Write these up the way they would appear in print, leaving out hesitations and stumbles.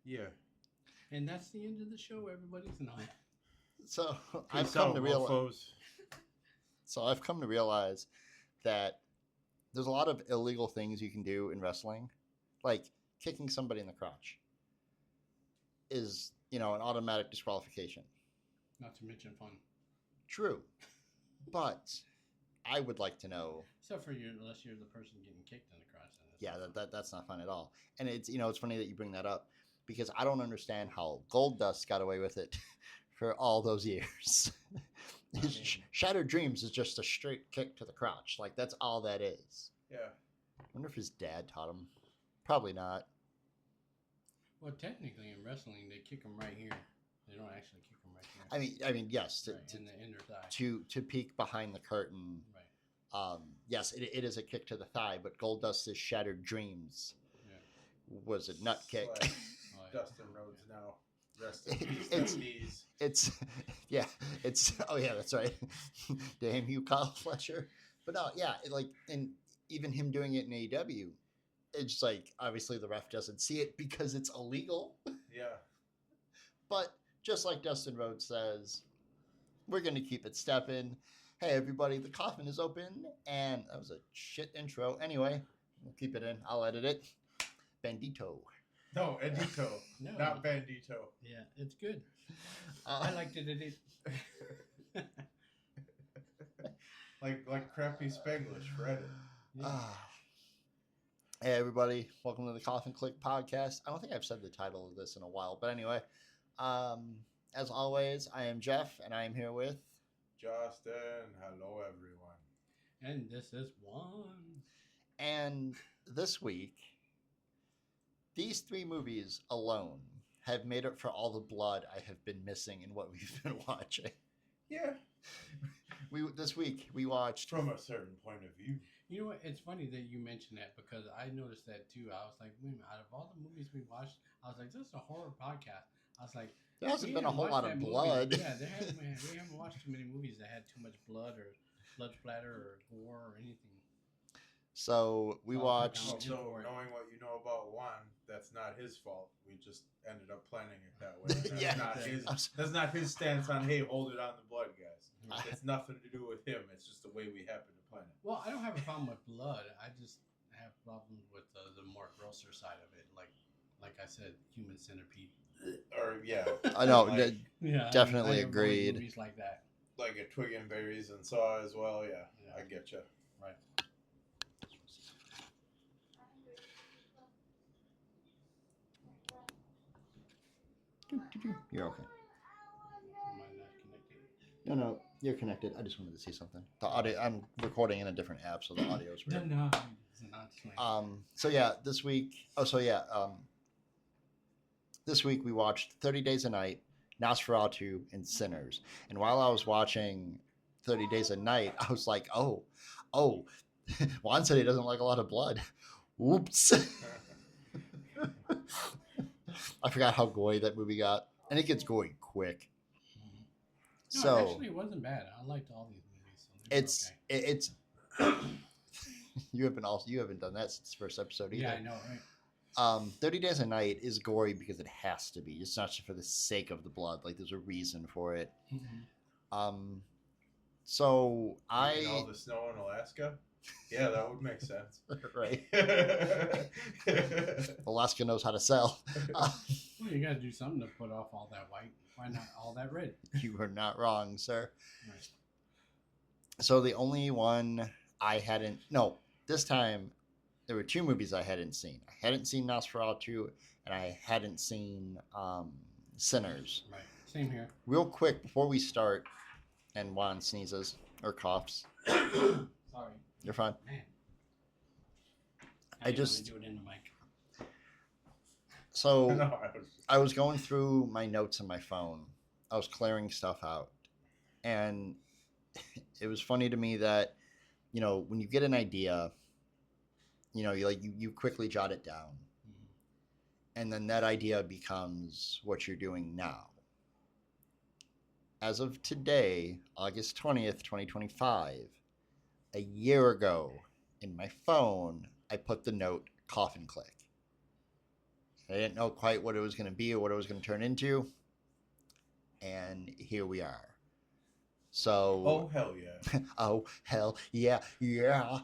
Yeah. And that's the end of the show. Everybody's not. So I've come to realize that there's a lot of illegal things you can do in wrestling, like kicking somebody in the crotch is, an automatic disqualification. Not to mention fun. True. But I would like to know. Except for you, unless you're the person getting kicked in the crotch. Yeah, that's not fun at all. And it's it's funny that you bring that up because I don't understand how Goldust got away with it for all those years. Shattered Dreams is just a straight kick to the crotch. Like that's all that is. Yeah. I wonder if his dad taught him. Probably not. Well, technically in wrestling, they kick him right here. They don't actually kick him right here. I mean, yes, in the inner thigh. To peek behind the curtain. Right. Yes, it is a kick to the thigh, but Goldust's Shattered Dreams was a nut kick. Like Dustin Rhodes now. Rest in peace. It's oh yeah, that's right. Damn you, Kyle Fletcher. But no, yeah, and even him doing it in AEW, it's like obviously the ref doesn't see it because it's illegal. Yeah. But just like Dustin Rhodes says, we're gonna keep it stepping. Hey everybody, the coffin is open, and that was a shit intro. Anyway, we'll keep it in. I'll edit it. Bandito. No, Edito. No. Not Bandito. Yeah, it's good. I liked it. Like crappy Spanglish for edit. Yeah. Hey everybody, welcome to the Koffin Click podcast. I don't think I've said the title of this in a while, but anyway, as always, I am Jeff, and I am here with Justin. Hello, everyone. And this is Juan. And this week, these three movies alone have made up for all the blood I have been missing in what we've been watching. Yeah. This week we watched from a certain point of view. You know what? It's funny that you mentioned that because I noticed that too. I was like, wait a minute, out of all the movies we watched, I was like, this is a horror podcast. I was like, there hasn't been a whole lot of blood. Yeah, we haven't watched too many movies that had too much blood or blood splatter or gore or anything. So we watched. So knowing what you know about Juan, that's not his fault. We just ended up planning it that way. That's not his stance on, hey, hold it on the blood, guys. It's nothing to do with him. It's just the way we happen to plan it. Well, I don't have a problem with blood. I just have problems with the more grosser side of it. Like I said, human centipede. Or yeah, I know. Definitely agreed. Movies like that, like a Twig and Berries and Saw as well. Yeah. I get you. Right. You're okay. Am I not connected? No, you're connected. I just wanted to see something. The audio. I'm recording in a different app, so the audio is weird. No, it's not. So yeah, this week. This week we watched 30 Days a Night, Nosferatu, and Sinners. And while I was watching 30 Days a Night, I was like, oh, Juan said he doesn't like a lot of blood. Oops. I forgot how gory that movie got. And it gets gory quick. No, so actually it wasn't bad. I liked all these movies. So it's you haven't done that since the first episode either. Yeah, I know, right? 30 Days a Night is gory because it has to be. It's not just for the sake of the blood. Like there's a reason for it. Mm-hmm. So all the snow in Alaska? Yeah, that would make sense. Right. Alaska knows how to sell. Well, you got to do something to put off all that white. Why not all that red? You are not wrong, sir. Right. So the only one this time there were two movies I hadn't seen. I hadn't seen Nosferatu, and I hadn't seen Sinners. Right. Same here. Real quick before we start, and Juan sneezes or coughs. Sorry. You're fine. Man. I just do it in the mic. So I was going through my notes on my phone. I was clearing stuff out, and it was funny to me that when you get an idea, you quickly jot it down, and then that idea becomes what you're doing now. As of today, August 20th, 2025, a year ago, in my phone, I put the note Koffin Click. I didn't know quite what it was going to be or what it was going to turn into. And here we are. So. Oh, hell yeah. Oh, hell yeah. Yeah.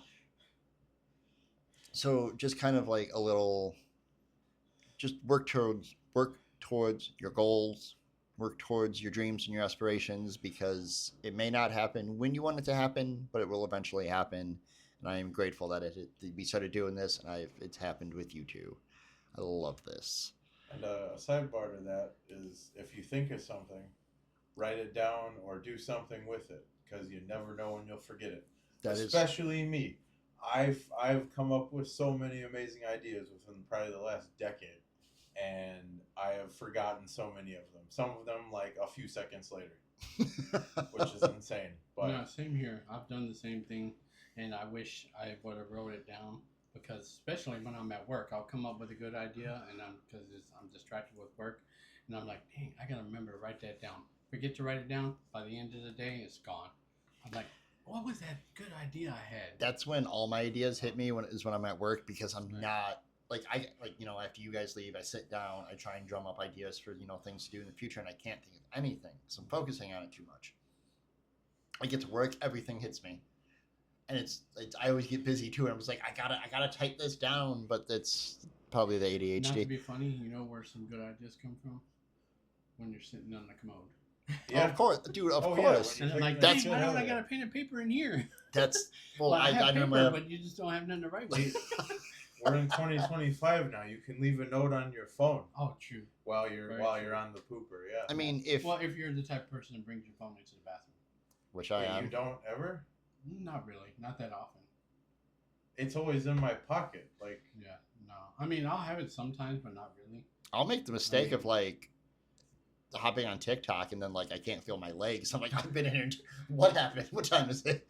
So just kind of like a little, just work towards your goals, work towards your dreams and your aspirations, because it may not happen when you want it to happen, but it will eventually happen. And I am grateful that we started doing this, and it's happened with you too. I love this. And a sidebar to that is, if you think of something, write it down or do something with it, because you never know when you'll forget it. Especially me. I've come up with so many amazing ideas within probably the last decade, and I have forgotten so many of them. Some of them like a few seconds later, which is insane. But no, same here. I've done the same thing, and I wish I would have wrote it down, because especially when I'm at work, I'll come up with a good idea, and I'm distracted with work, and I'm like, dang, I gotta remember to write that down. Forget to write it down. By the end of the day, it's gone. I'm like, what was that good idea I had? That's when all my ideas hit me, when I'm at work, because I'm not after you guys leave, I sit down, I try and drum up ideas for things to do in the future, and I can't think of anything because I'm focusing on it too much. I get to work, everything hits me, and it's I always get busy too, and I was like, I gotta type this down, but that's probably the ADHD. Not to be funny, you know where some good ideas come from? When you're sitting on the commode. Yeah. Oh, of course, dude. Of course. And like, that's why don't I got a pen and paper in here? That's well, I have paper, but you just don't have nothing to write with. We're in 2025 now. You can leave a note on your phone. Oh, true. While you're on the pooper, yeah. I mean, if you're the type of person that brings your phone into the bathroom, which I am. You don't ever? Not really. Not that often. It's always in my pocket. Like, yeah, no. I mean, I'll have it sometimes, but not really. I'll make the mistake of like hopping on TikTok, and then like I can't feel my legs. I'm like, I've been in here. What happened? What time is it?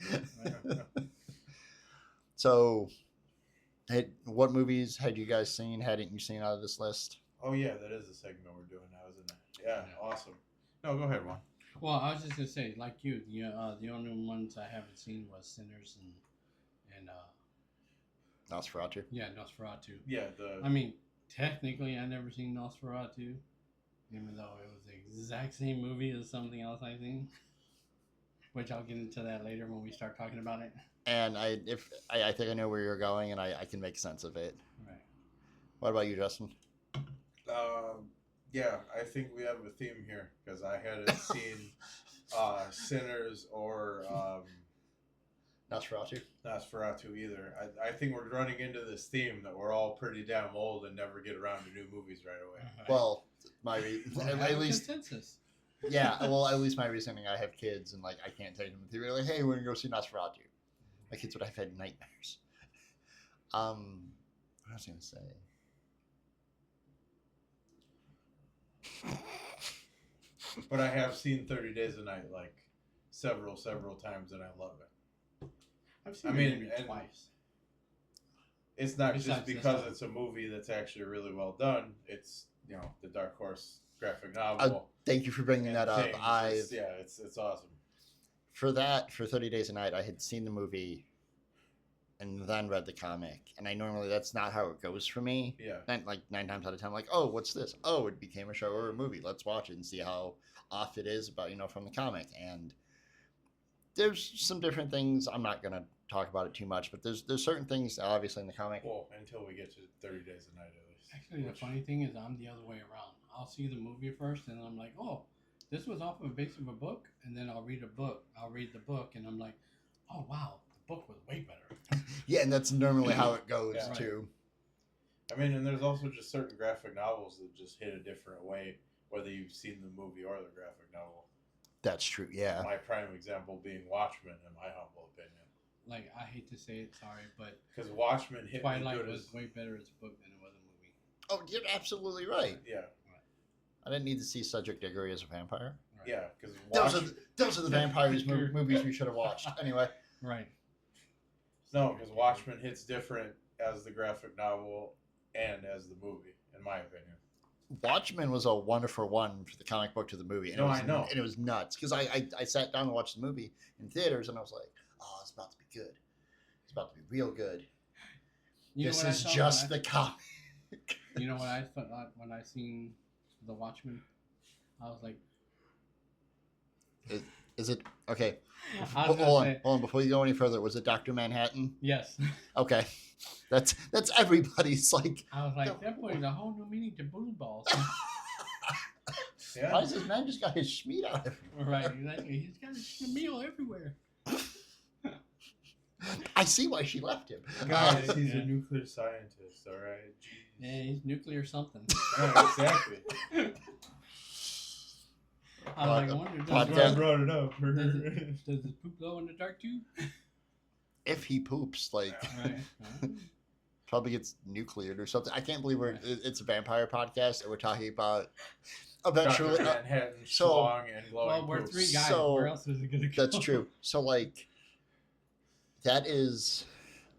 So, what movies had you guys seen? Hadn't you seen out of this list? Oh yeah, that is a segment we're doing now, isn't it? Yeah, awesome. No, go ahead, Juan. Well, I was just gonna say, like you, the only ones I haven't seen was Sinners and Nosferatu. Yeah, Nosferatu. Yeah, I mean, technically, I never seen Nosferatu, even though it was the exact same movie as something else I seen. Which I'll get into that later when we start talking about it. And I think I know where you're going, and I can make sense of it. Right. What about you, Justin? Yeah, I think we have a theme here, because I hadn't seen Sinners or Nosferatu either. I think we're running into this theme that we're all pretty damn old and never get around to new movies right away. Well, at least consensus. Yeah, well, at least my reasoning, I have kids, and like I can't take them to like, hey, we're gonna go see Nosferatu. My kids would have had nightmares. What was I gonna say? But I have seen 30 Days a Night like several times, and I love it. I've seen it twice. It's not just because it's a movie that's actually really well done. It's the Dark Horse graphic novel. Thank you for bringing that up. It's awesome. For 30 Days a Night, I had seen the movie and then read the comic, and that's not how it goes for me. Yeah. Like 9 times out of 10, I'm like, oh, what's this? Oh, it became a show or a movie. Let's watch it and see how off it is about from the comic. And there's some different things. I'm not gonna talk about it too much, but there's certain things obviously in the comic. Well, until we get to 30 Days a Night, at least. Actually, the funny thing is, I'm the other way around. I'll see the movie first, and I'm like, oh, this was off of a base of a book, and then I'll read a book. I'll read the book, and I'm like, oh wow, the book was way better. Yeah, and that's normally how it goes too. I mean, and there's also just certain graphic novels that just hit a different way, whether you've seen the movie or the graphic novel. That's true. Yeah. My prime example being Watchmen, in my humble opinion. Like, I hate to say it, sorry, but because Watchmen hit Twilight was way better as a book than it was a movie. Oh, you're absolutely right. Yeah. I didn't need to see Cedric Diggory as a vampire. Right. Yeah, because those are the vampires movies we should have watched. Anyway. Right. No, because Watchmen hits different as the graphic novel and as the movie, in my opinion. Watchmen was a 1-for-1 for the comic book to the movie. And I know. And it was nuts, because I sat down and watched the movie in theaters, and I was like, oh, it's about to be good. It's about to be real good. This is just the comic. You know what I thought when I seen The Watchmen? I was like, Is it okay? hold on. Before you go any further, was it Dr. Manhattan? Yes. Okay, that's everybody's like. I was like, they're putting a whole new meaning to booty balls. Why does this man just got his schmeat out everywhere? Right, exactly. He's got his meal everywhere. I see why she left him. Guys, he's a nuclear scientist, all right? Jeez. Yeah, he's nuclear something. Yeah, exactly. I was like, I wonder, That's why I brought it up. does his poop glow in the dark too? If he poops, like, Right. probably gets nucleared or something. I can't believe it's a vampire podcast and we're talking about eventually. Dr. Manhattan, schlong, and glowing Well, we're poops. three guys. So, where else is it gonna go? That's true. So, like, that is,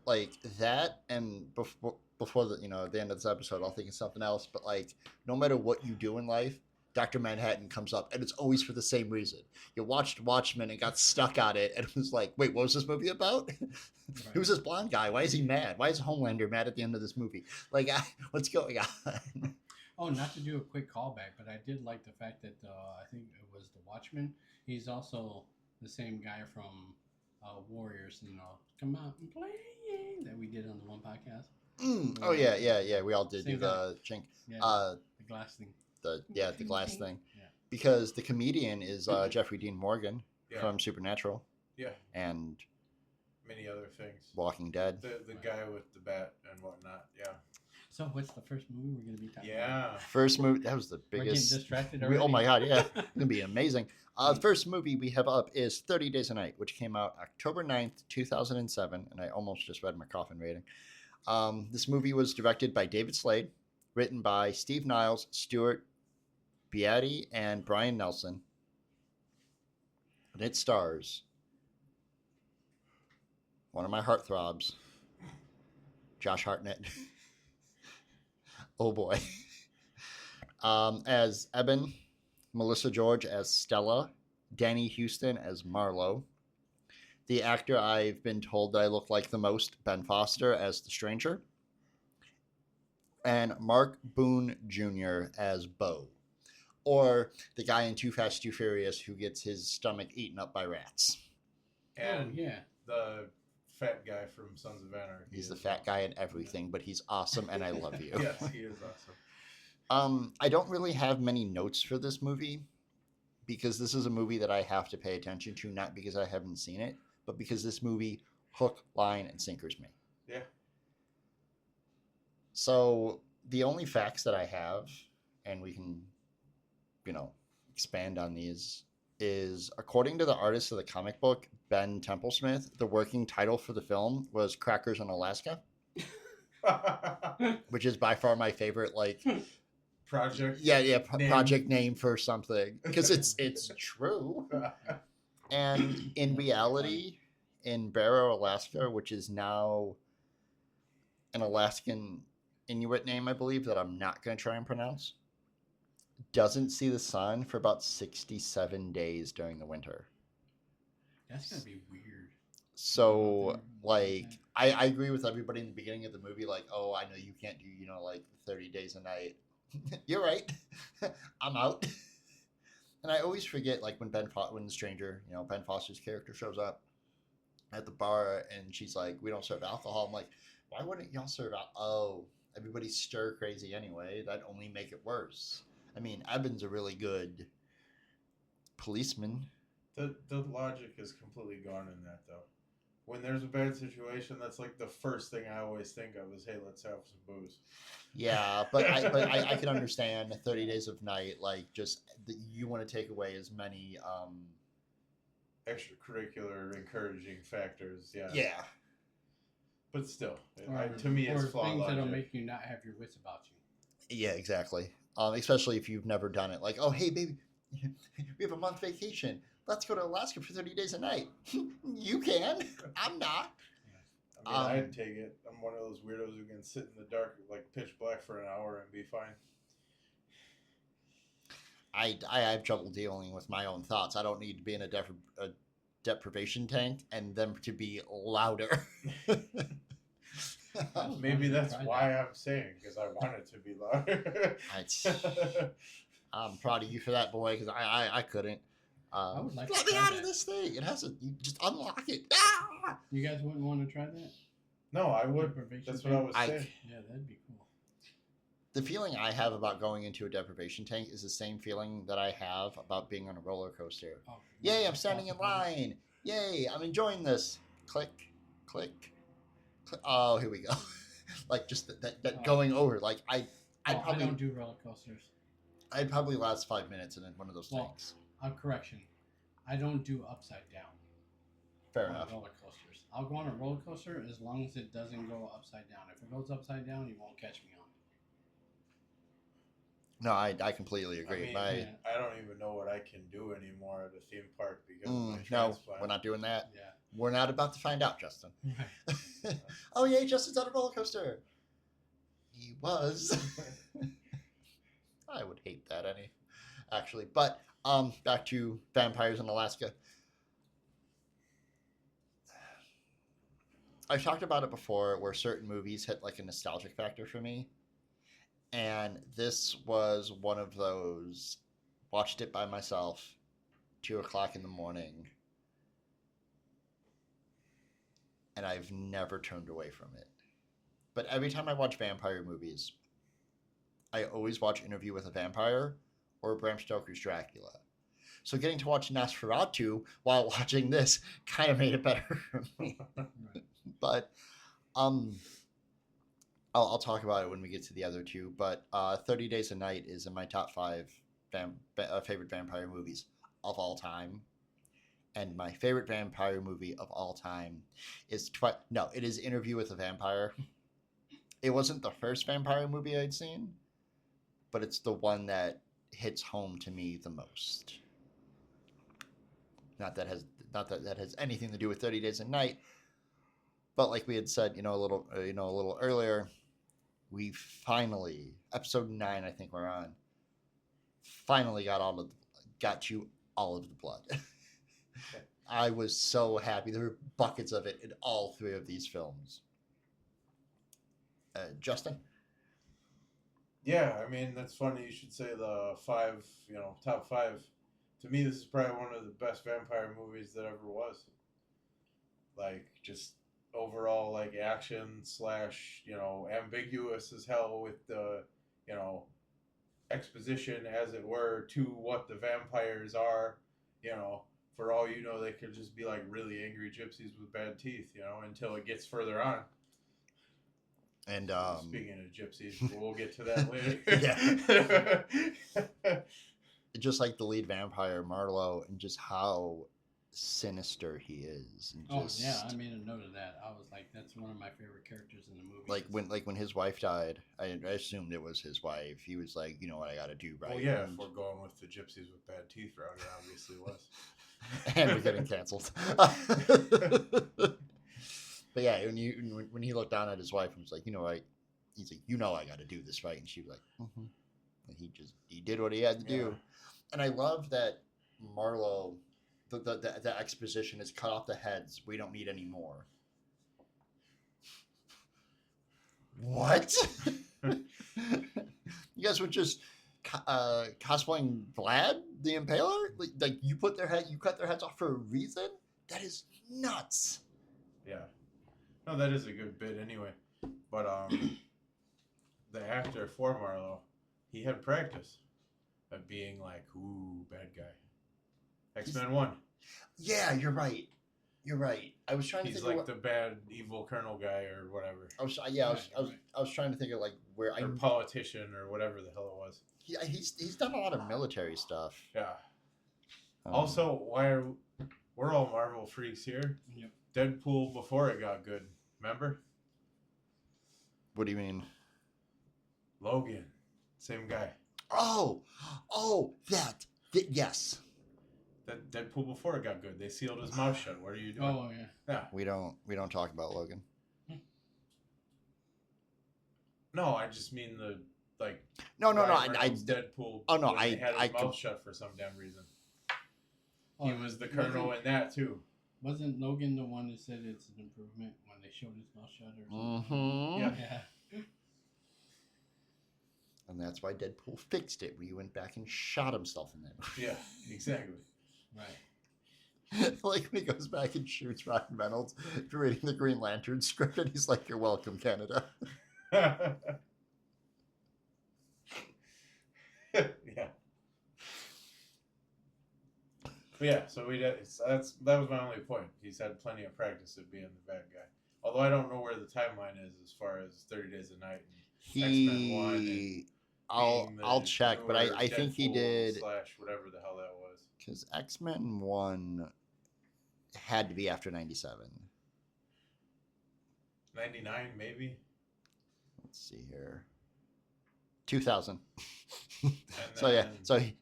like, that and before the, the end of this episode, I'll think of something else. But, like, no matter what you do in life, Dr. Manhattan comes up, and it's always for the same reason. You watched Watchmen and got stuck on it, and it was like, wait, what was this movie about? Right. Who's this blonde guy? Why is he mad? Why is Homelander mad at the end of this movie? Like, what's going on? Oh, not to do a quick callback, but I did like the fact that I think it was The Watchmen. He's also the same guy from Warriors, come out and play that we did on the one podcast. Oh yeah. We all did Same do the chink. Yeah, the glass thing. The glass thing. Yeah. Because the comedian is Jeffrey Dean Morgan from Supernatural. Yeah. And many other things. Walking Dead. The guy with the bat and whatnot. Yeah. So what's the first movie we're going to be talking about? Yeah. First movie, that was the biggest. We're getting distracted already. Oh my God, yeah. It's going to be amazing. The first movie we have up is 30 Days a Night, which came out October 9th, 2007. And I almost just read my Koffin rating. This movie was directed by David Slade, written by Steve Niles, Stuart Beatty, and Brian Nelson. And it stars one of my heartthrobs, Josh Hartnett. Oh boy. As Eben, Melissa George as Stella, Danny Houston as Marlowe. The actor I've been told that I look like the most, Ben Foster as the Stranger. And Mark Boone Jr. as Bo. Or the guy in Too Fast, Too Furious who gets his stomach eaten up by rats. And the fat guy from Sons of Anarchy. He's the fat guy in everything, but he's awesome and I love you. Yes, he is awesome. I don't really have many notes for this movie because this is a movie that I have to pay attention to, not because I haven't seen it, but because this movie hook, line, and sinkers me. Yeah. So the only facts that I have, and we can, expand on these, is according to the artist of the comic book, Ben Templesmith, the working title for the film was Crackers in Alaska, which is by far my favorite, project. Project name for something because it's true. And in reality, in Barrow, Alaska, which is now an Alaskan Inuit name, I believe, that I'm not going to try and pronounce, doesn't see the sun for about 67 days during the winter. That's going to be weird. So, I agree with everybody in the beginning of the movie, oh, I know you can't do, 30 days a night. You're right. I'm out. And I always forget, when the stranger, Ben Foster's character shows up at the bar and she's like, we don't serve alcohol. I'm like, why wouldn't y'all serve alcohol? Oh, everybody's stir crazy anyway. That'd only make it worse. I mean, Eben's a really good policeman. The logic is completely gone in that, though. When there's a bad situation, that's the first thing I always think of is, hey, let's have some booze. Yeah, but I can understand 30 Days of Night, you want to take away as many extracurricular encouraging factors. Yeah. Yeah. But still, to me, it's flawed things logic. that'll make you not have your wits about you. Yeah, exactly. Especially if you've never done it. Oh, hey, baby, we have a month vacation. Let's go to Alaska for 30 days a night. You can. I'm not. I'd take it. I'm one of those weirdos who can sit in the dark, pitch black for an hour and be fine. I have trouble dealing with my own thoughts. I don't need to be in a deprivation tank and them to be louder. Maybe that's why I'm saying, because I want it to be louder. I'm proud of you for that, boy, because I couldn't. I would like let to me try out of that. this thing. It has to. You just unlock it. Ah! You guys wouldn't want to try that? No, I would. Deprivation That's tank? what I was saying. Yeah, that'd be cool. The feeling I have about going into a deprivation tank is the same feeling that I have about being on a roller coaster. Oh, Yay, I'm standing in line. Yay, I'm enjoying this. Click, click, click. Oh, here we go. Like just that going over. Like I probably don't do roller coasters. I'd probably last 5 minutes in one of those tanks. Correction. I don't do upside down. Fair enough. Roller coasters. I'll go on a roller coaster as long as it doesn't go upside down. If it goes upside down, you won't catch me on it. No, I completely agree. I mean, I don't even know what I can do anymore at a theme park because of my no, transplant. we're not doing that. Yeah. We're not about to find out, Justin. Right. Oh, yay, Justin's on a roller coaster. He was. I would hate that actually. But back to vampires in Alaska. I've talked about it before where certain movies hit like a nostalgic factor for me. And this was one of those. Watched it by myself, 2:00 in the morning. And I've never turned away from it. But every time I watch vampire movies, I always watch Interview with a Vampire or Bram Stoker's Dracula. So getting to watch Nosferatu while watching this kind of made it better for me. Right. But I'll talk about it when we get to the other two. But 30 Days a Night is in my top 5 favorite vampire movies of all time. And my favorite vampire movie of all time is it is Interview with a Vampire. It wasn't the first vampire movie I'd seen, but it's the one that hits home to me the most. Not that has anything to do with 30 Days a Night, but like we had said, a little earlier, we finally, episode 9, I think we're on, finally got you all of the blood. I was so happy. There were buckets of it in all 3 of these films. Justin? Yeah, I mean, that's funny you should say the 5, top 5. To me, this is probably one of the best vampire movies that ever was. Like, just overall, like, action / ambiguous as hell with the, exposition, as it were, to what the vampires are. For all you know, they could just be, like, really angry gypsies with bad teeth, until it gets further on. And speaking of gypsies, we'll get to that later. Yeah. Just like the lead vampire, Marlowe, and just how sinister he is. And just, yeah, I made a note of that. I was like, that's one of my favorite characters in the movie. When his wife died, I assumed it was his wife. He was like, you know what I got to do, right? Well, yeah, if we're going with the gypsies with bad teeth route, it obviously was. And we're getting canceled. But yeah, when he looked down at his wife and was like, he's like, I got to do this, right? And she was like, mm-hmm. And he did what he had to do. And I love that Marlowe, the exposition is cut off the heads. We don't need any more. What? You guys were just cosplaying Vlad the Impaler? Like you cut their heads off for a reason? That is nuts. Yeah. No, that is a good bit anyway. But the actor for Marlowe, he had practice of being like, ooh, bad guy. X-Men 1. Yeah, you're right. I was trying to He's think like the bad evil colonel guy or whatever. I was trying to think of like where or politician or whatever the hell it was. He's done a lot of military stuff. Yeah. Also, we're all Marvel freaks here? Yep. Deadpool before it got good. Remember? What do you mean? Logan. Same guy. Oh, yes. That Deadpool before it got good. They sealed his mouth shut. What are you doing? Oh, yeah. Yeah. We don't talk about Logan. No, I just mean the No. I Deadpool. Oh no, he had his mouth shut for some damn reason. He was the colonel in that too. Wasn't Logan the one that said it's an improvement when they showed his mouth shut or something? Mm-hmm. Yeah. And that's why Deadpool fixed it. We went back and shot himself in that movie. Yeah, exactly. Right. Like when he goes back and shoots Ryan Reynolds for reading the Green Lantern script, and he's like, "You're welcome, Canada." Yeah. But yeah, so that was my only point. He's had plenty of practice of being the bad guy. Although I don't know where the timeline is as far as 30 Days a Night and X-Men 1 and I'll check, but I think he did / whatever the hell that was. Because X-Men 1 had to be after 97. 99 maybe. Let's see here. 2000. Then,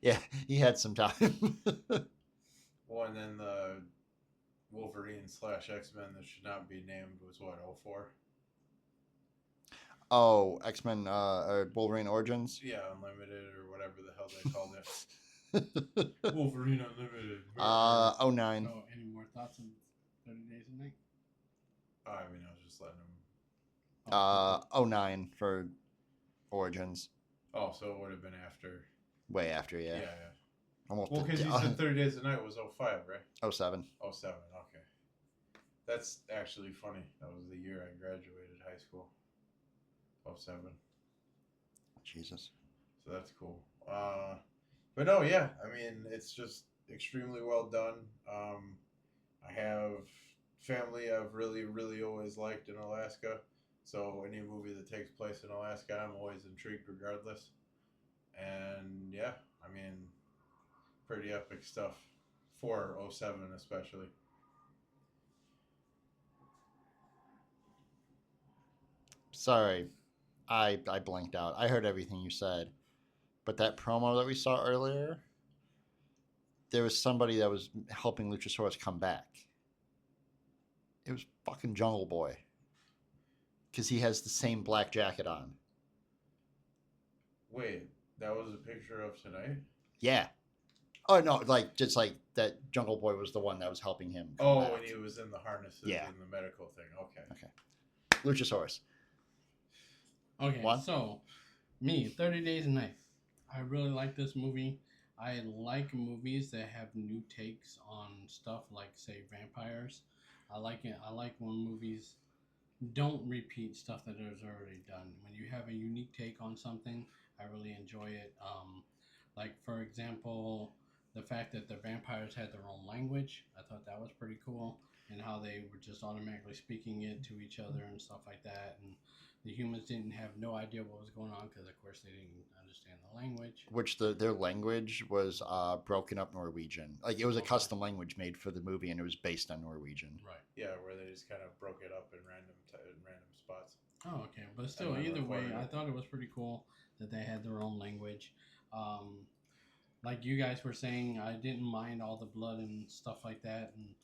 he had some time. Well, and then the Wolverine / X-Men that should not be named was what, 04? Oh, X-Men Wolverine Origins? Yeah, Unlimited or whatever the hell they called it. Wolverine Unlimited. 09. So, any more thoughts on 30 Days a Night? I mean, I was just letting them. 09 for Origins. Oh, so it would have been after. Way after, yeah. Yeah. Almost. Well, because you said 30 Days a Night was 05, right? 07. 07, okay. That's actually funny. That was the year I graduated high school. 07. Jesus. So that's cool. But no, yeah. I mean, it's just extremely well done. I have family I've really, really always liked in Alaska. So any movie that takes place in Alaska, I'm always intrigued regardless. And yeah, I mean, pretty epic stuff for 07 especially. Sorry, I blanked out. I heard everything you said. But that promo that we saw earlier, there was somebody that was helping Luchasaurus come back. It was fucking Jungle Boy. Because he has the same black jacket on. Wait, that was a picture of tonight? Yeah. Oh, no, just like that Jungle Boy was the one that was helping him come back. When he was in the harnesses and the medical thing. Okay. Luchasaurus. Okay, Juan? So, me, 30 Days a Night. I really like this movie. I like movies that have new takes on stuff like, say, vampires. I like it. I like when movies don't repeat stuff that is already done. When you have a unique take on something, I really enjoy it. Like, for example, the fact that the vampires had their own language. I thought that was pretty cool. And how they were just automatically speaking it to each other and stuff like that. And the humans didn't have no idea what was going on because, of course, they didn't understand the language. Which their language was broken up Norwegian. Like, it was a custom language made for the movie, and it was based on Norwegian. Right. Yeah, where they just kind of broke it up in random spots. Oh, okay. But still, either way, I thought it was pretty cool that they had their own language. Like you guys were saying, I didn't mind all the blood and stuff like that. And,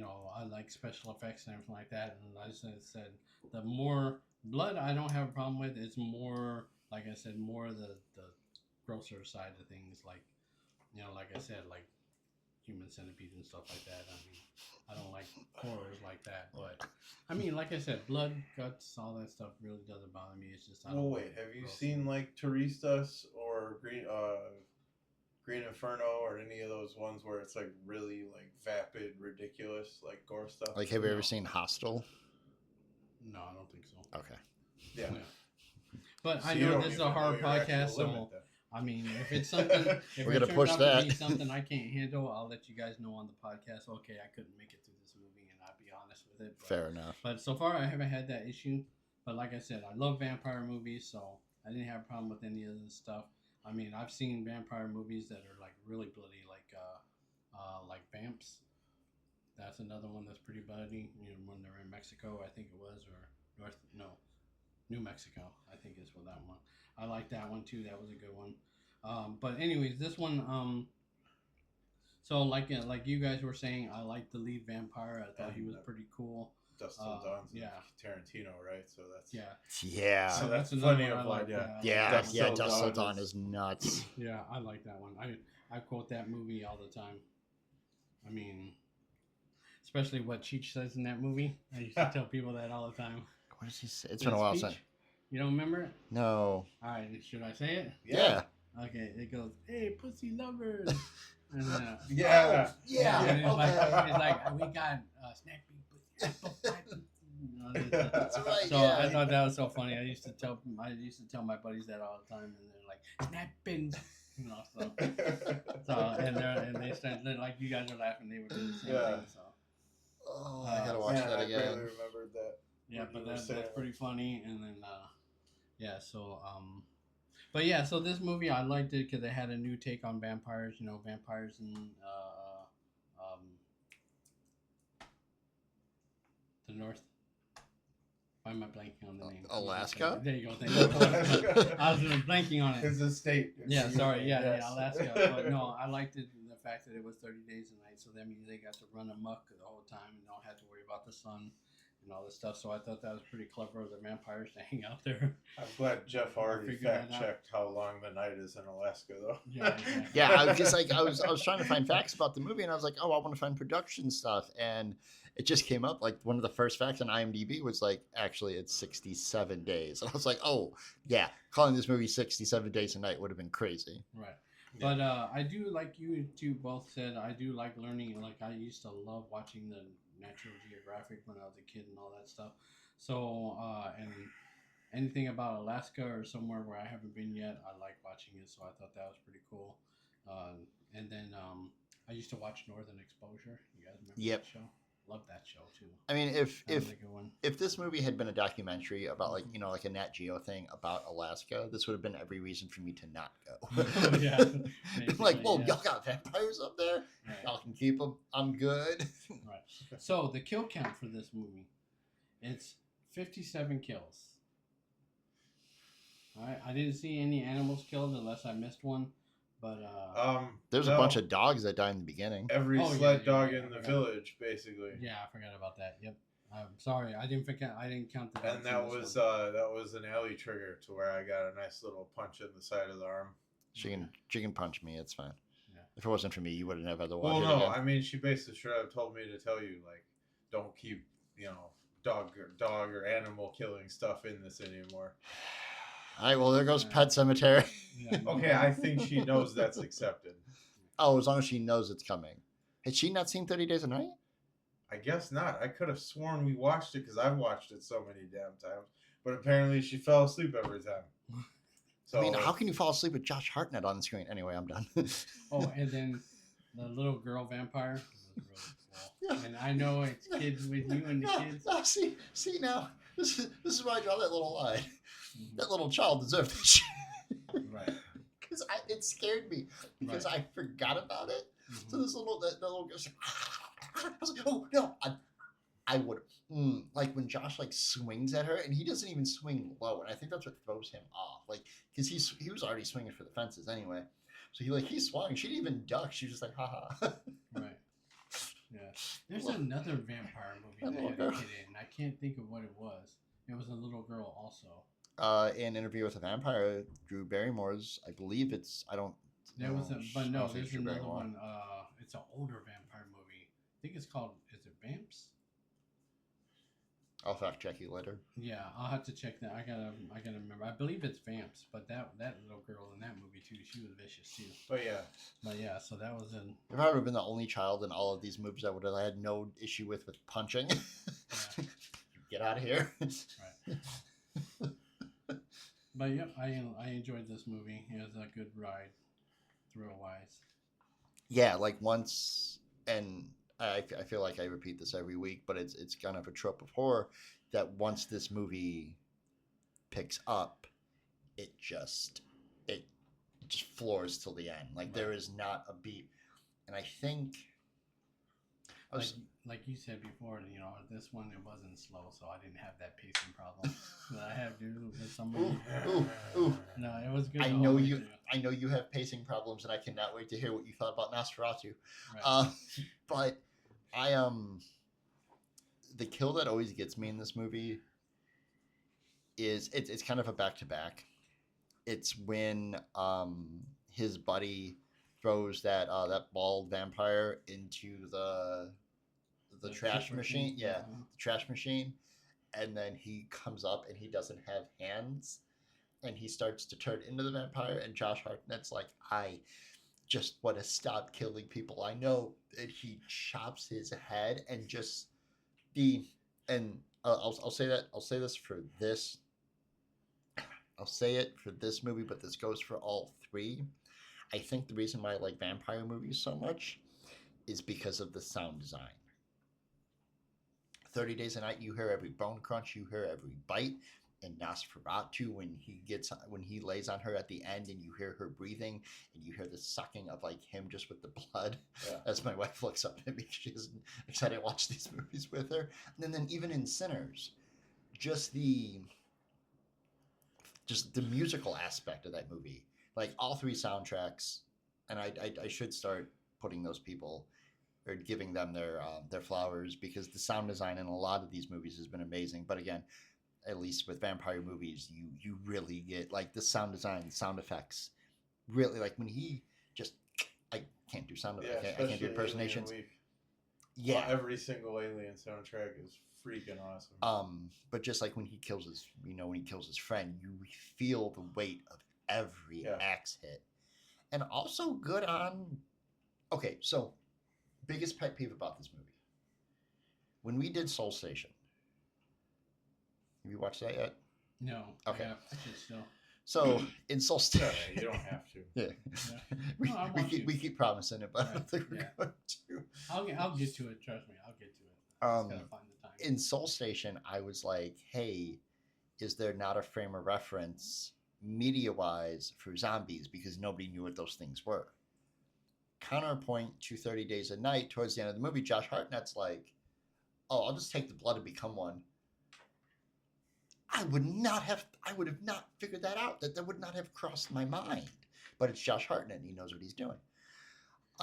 I like special effects and everything like that. And I just said, the more blood I don't have a problem with. It's more, like I said, more the grosser side of things. Like, like I said, like human centipede and stuff like that. I mean, I don't like horrors like that. But, I mean, like I said, blood, guts, all that stuff really doesn't bother me. It's just, I don't wait, have you seen, like, Turistas or Green Inferno or any of those ones where it's, like, really, like, vapid, ridiculous, like, gore stuff? Like, have you ever seen Hostel? No, I don't think so. Okay. Yeah. But I know this is a horror podcast, so I mean, if it's something, if we're it gonna turns push out that. to be something I can't handle, I'll let you guys know on the podcast. Okay, I couldn't make it through this movie, and I'll be honest with it. But, fair enough. But so far, I haven't had that issue. But like I said, I love vampire movies, so I didn't have a problem with any of this stuff. I mean, I've seen vampire movies that are like really bloody, like Vamps. That's another one that's pretty bloody. When they're in Mexico, I think it was, or New Mexico, I think is for that one. I like that one too. That was a good one. But anyways, this one. So like you guys were saying, I like the lead vampire. I thought he was pretty cool. Dustin Dawn's Tarantino, right? So that's yeah. So that's another funny. one. Dustin Dawn is nuts. Yeah, I like that one. I quote that movie all the time. I mean, especially what Cheech says in that movie. I used to tell people that all the time. What does he say? It's been a while since. You don't remember it? No. All right, should I say it? Yeah. Okay, it goes, "Hey, pussy lovers." And, yeah. And Okay. it's like we got snappy pussy. That's right. So I thought that was so funny. I used to tell my buddies that all the time, and they're like snapping. So and they started like you guys are laughing. They were doing the same thing. So. Oh, I gotta watch that again. I barely remembered that. Yeah, but that's pretty funny. And then, but yeah, so this movie I liked it because it had a new take on vampires. You know, vampires and the North. Why am I blanking on the name? Alaska? There you go. Thank you. I was blanking on it. It's a state. Yeah, sorry. Yeah, Alaska. But no, I liked it. The fact that it was 30 days a night, so that means they got to run amok the whole time and don't have to worry about the sun and all this stuff. So I thought that was pretty clever of the vampires to hang out there. I'm glad Jeff already fact checked how long the night is in Alaska, though. Yeah, exactly. Yeah, I was just like, I was trying to find facts about the movie, and I was like, oh, I want to find production stuff, and it just came up. Like one of the first facts on IMDb was like, actually, it's 67 days. And I was like, oh yeah, calling this movie 67 Days a Night would have been crazy. Right. But I do, like you two both said, I do like learning. Like I used to love watching the Natural Geographic when I was a kid and all that stuff. So and anything about Alaska or somewhere where I haven't been yet, I like watching it. So I thought that was pretty cool. And then I used to watch Northern Exposure. You guys remember that show? Love that show too. I mean, if this movie had been a documentary about like like a Nat Geo thing about Alaska, this would have been every reason for me to not go. Yeah, like, whoa, y'all got vampires up there? Right. Y'all can keep them. I'm good. Right. So the kill count for this movie, it's 57 kills. All right. I didn't see any animals killed unless I missed one. But there's a bunch of dogs that died in the beginning. Every sled dog in the village, basically. Yeah, I forgot about that. Yep. I'm sorry, I didn't count the. And that was an alley trigger to where I got a nice little punch in the side of the arm. She can punch me. It's fine. Yeah. If it wasn't for me, you would have never had to watch it. Well, no, again. I mean, she basically should have told me to tell you, like, don't keep dog or animal killing stuff in this anymore. All right, well, there goes Pet Cemetery. Yeah. Okay, I think she knows that's accepted. Oh, as long as she knows it's coming. Had she not seen 30 Days a Night? I guess not. I could have sworn we watched it because I've watched it so many damn times. But apparently she fell asleep every time. So, I mean, how can you fall asleep with Josh Hartnett on the screen? Anyway, I'm done. Oh, and then the little girl vampire. Was really cool. And I know it's kids with you and the kids. No, see now. This is why I draw that little line. That little child deserved this shit. Right. Because it scared me. Because I forgot about it. Mm-hmm. So this little girl's like, I was like, oh no. I would like when Josh like swings at her and he doesn't even swing low, and I think that's what throws him off. Like because he was already swinging for the fences anyway. So he swung. She didn't even duck. She was just like, haha. Right. Yeah. There's another vampire movie that had a kid in. I can't think of what it was. It was a little girl also. An Interview with a Vampire, Drew Barrymore's. I believe it's. I don't. There was there's another Barrymore. one. It's an older vampire movie. I think it's called. Is it Vamps? I'll fact check you later. Yeah, I'll have to check that. I gotta remember. I believe it's Vamps, but that little girl in that movie too, she was vicious too. But yeah, so that was in. If I would have been the only child in all of these movies, I would have had no issue with punching. Yeah. Get out of here. Right. But yeah, I enjoyed this movie. It was a good ride, thrill-wise. Yeah, like once, and I feel like I repeat this every week, but it's kind of a trope of horror that once this movie picks up, it just floors till the end. Like there is not a beat, and I think like you said before, this one it wasn't slow, so I didn't have that pacing problem that I have with some movies. Ooh. No, it was good. I know you have pacing problems, and I cannot wait to hear what you thought about Nosferatu. Right. But the kill that always gets me in this movie is it's kind of a back-to-back. It's when his buddy throws that bald vampire into the the trash machine. Yeah, the trash machine. And then he comes up and he doesn't have hands. And he starts to turn into the vampire. And Josh Hartnett's like, I just want to stop killing people I know. And he chops his head and just I'll say that. I'll say this for this. I'll say it for this movie, but this goes for all three. I think the reason why I like vampire movies so much is because of the sound design. 30 Days a Night, you hear every bone crunch, you hear every bite. And Nosferatu, when he lays on her at the end, and you hear her breathing, and you hear the sucking of like him just with the blood. Yeah. As my wife looks up at me, she's excited to watch these movies with her. And then even in Sinners, just the musical aspect of that movie, like all three soundtracks, and I should start putting those people or giving them their flowers, because the sound design in a lot of these movies has been amazing. But again, at least with vampire movies, you really get like the sound design, sound effects. Really, like when he just, I can't do sound effects. I can't do impersonations. Yeah, well, every single Alien soundtrack is freaking awesome. But just like when he kills his friend, you feel the weight of every axe hit. And also good on. Okay, so biggest pet peeve about this movie. When we did Soul Station. Have you watched that yet? No. Okay. Yeah, I should still. So in Soul Station, you don't have to. Yeah. We keep promising it, but I don't think we're going to. I'll get to it. Trust me, I'll get to it. I just gotta find the time. In Soul Station, I was like, hey, is there not a frame of reference media-wise for zombies, because nobody knew what those things were? Counterpoint to 30 Days a Night, towards the end of the movie, Josh Hartnett's like, oh, I'll just take the blood and become one. I would have not figured that out. That would not have crossed my mind. But it's Josh Hartnett, and he knows what he's doing.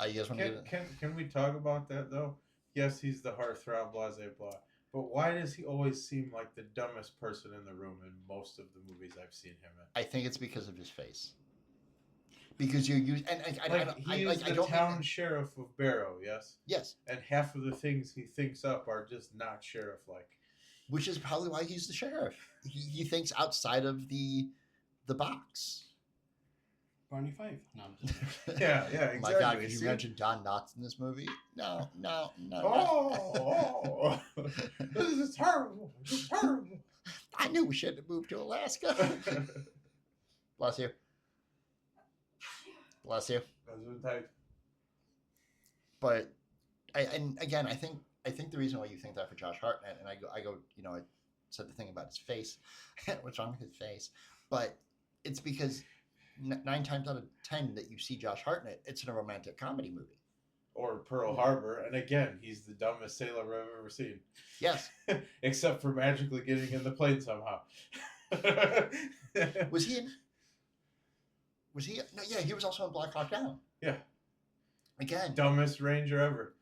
You guys want to can we talk about that, though? Yes, he's the heartthrob, blah, blah, blah. But why does he always seem like the dumbest person in the room in most of the movies I've seen him in? I think it's because of his face. Because you're used, and he's the town sheriff of Barrow, yes? Yes. And half of the things he thinks up are just not sheriff-like. Which is probably why he's the sheriff. He thinks outside of the box. Barney Fife. No, I'm just yeah, exactly. My God, can you imagine Don Knotts in this movie? No. Oh, this is terrible. This is terrible. I knew we shouldn't have moved to Alaska. Bless you. Bless you. But I think the reason why you think that for Josh Hartnett, and I go, I said the thing about his face. What's wrong with his face? But it's because 9 times out of 10 that you see Josh Hartnett, it's in a romantic comedy movie. Or Pearl Harbor, and again, he's the dumbest sailor I've ever seen. Yes. Except for magically getting in the plane somehow. Was he? No, yeah, he was also in Black Hawk Down. Yeah. Again. Dumbest ranger ever.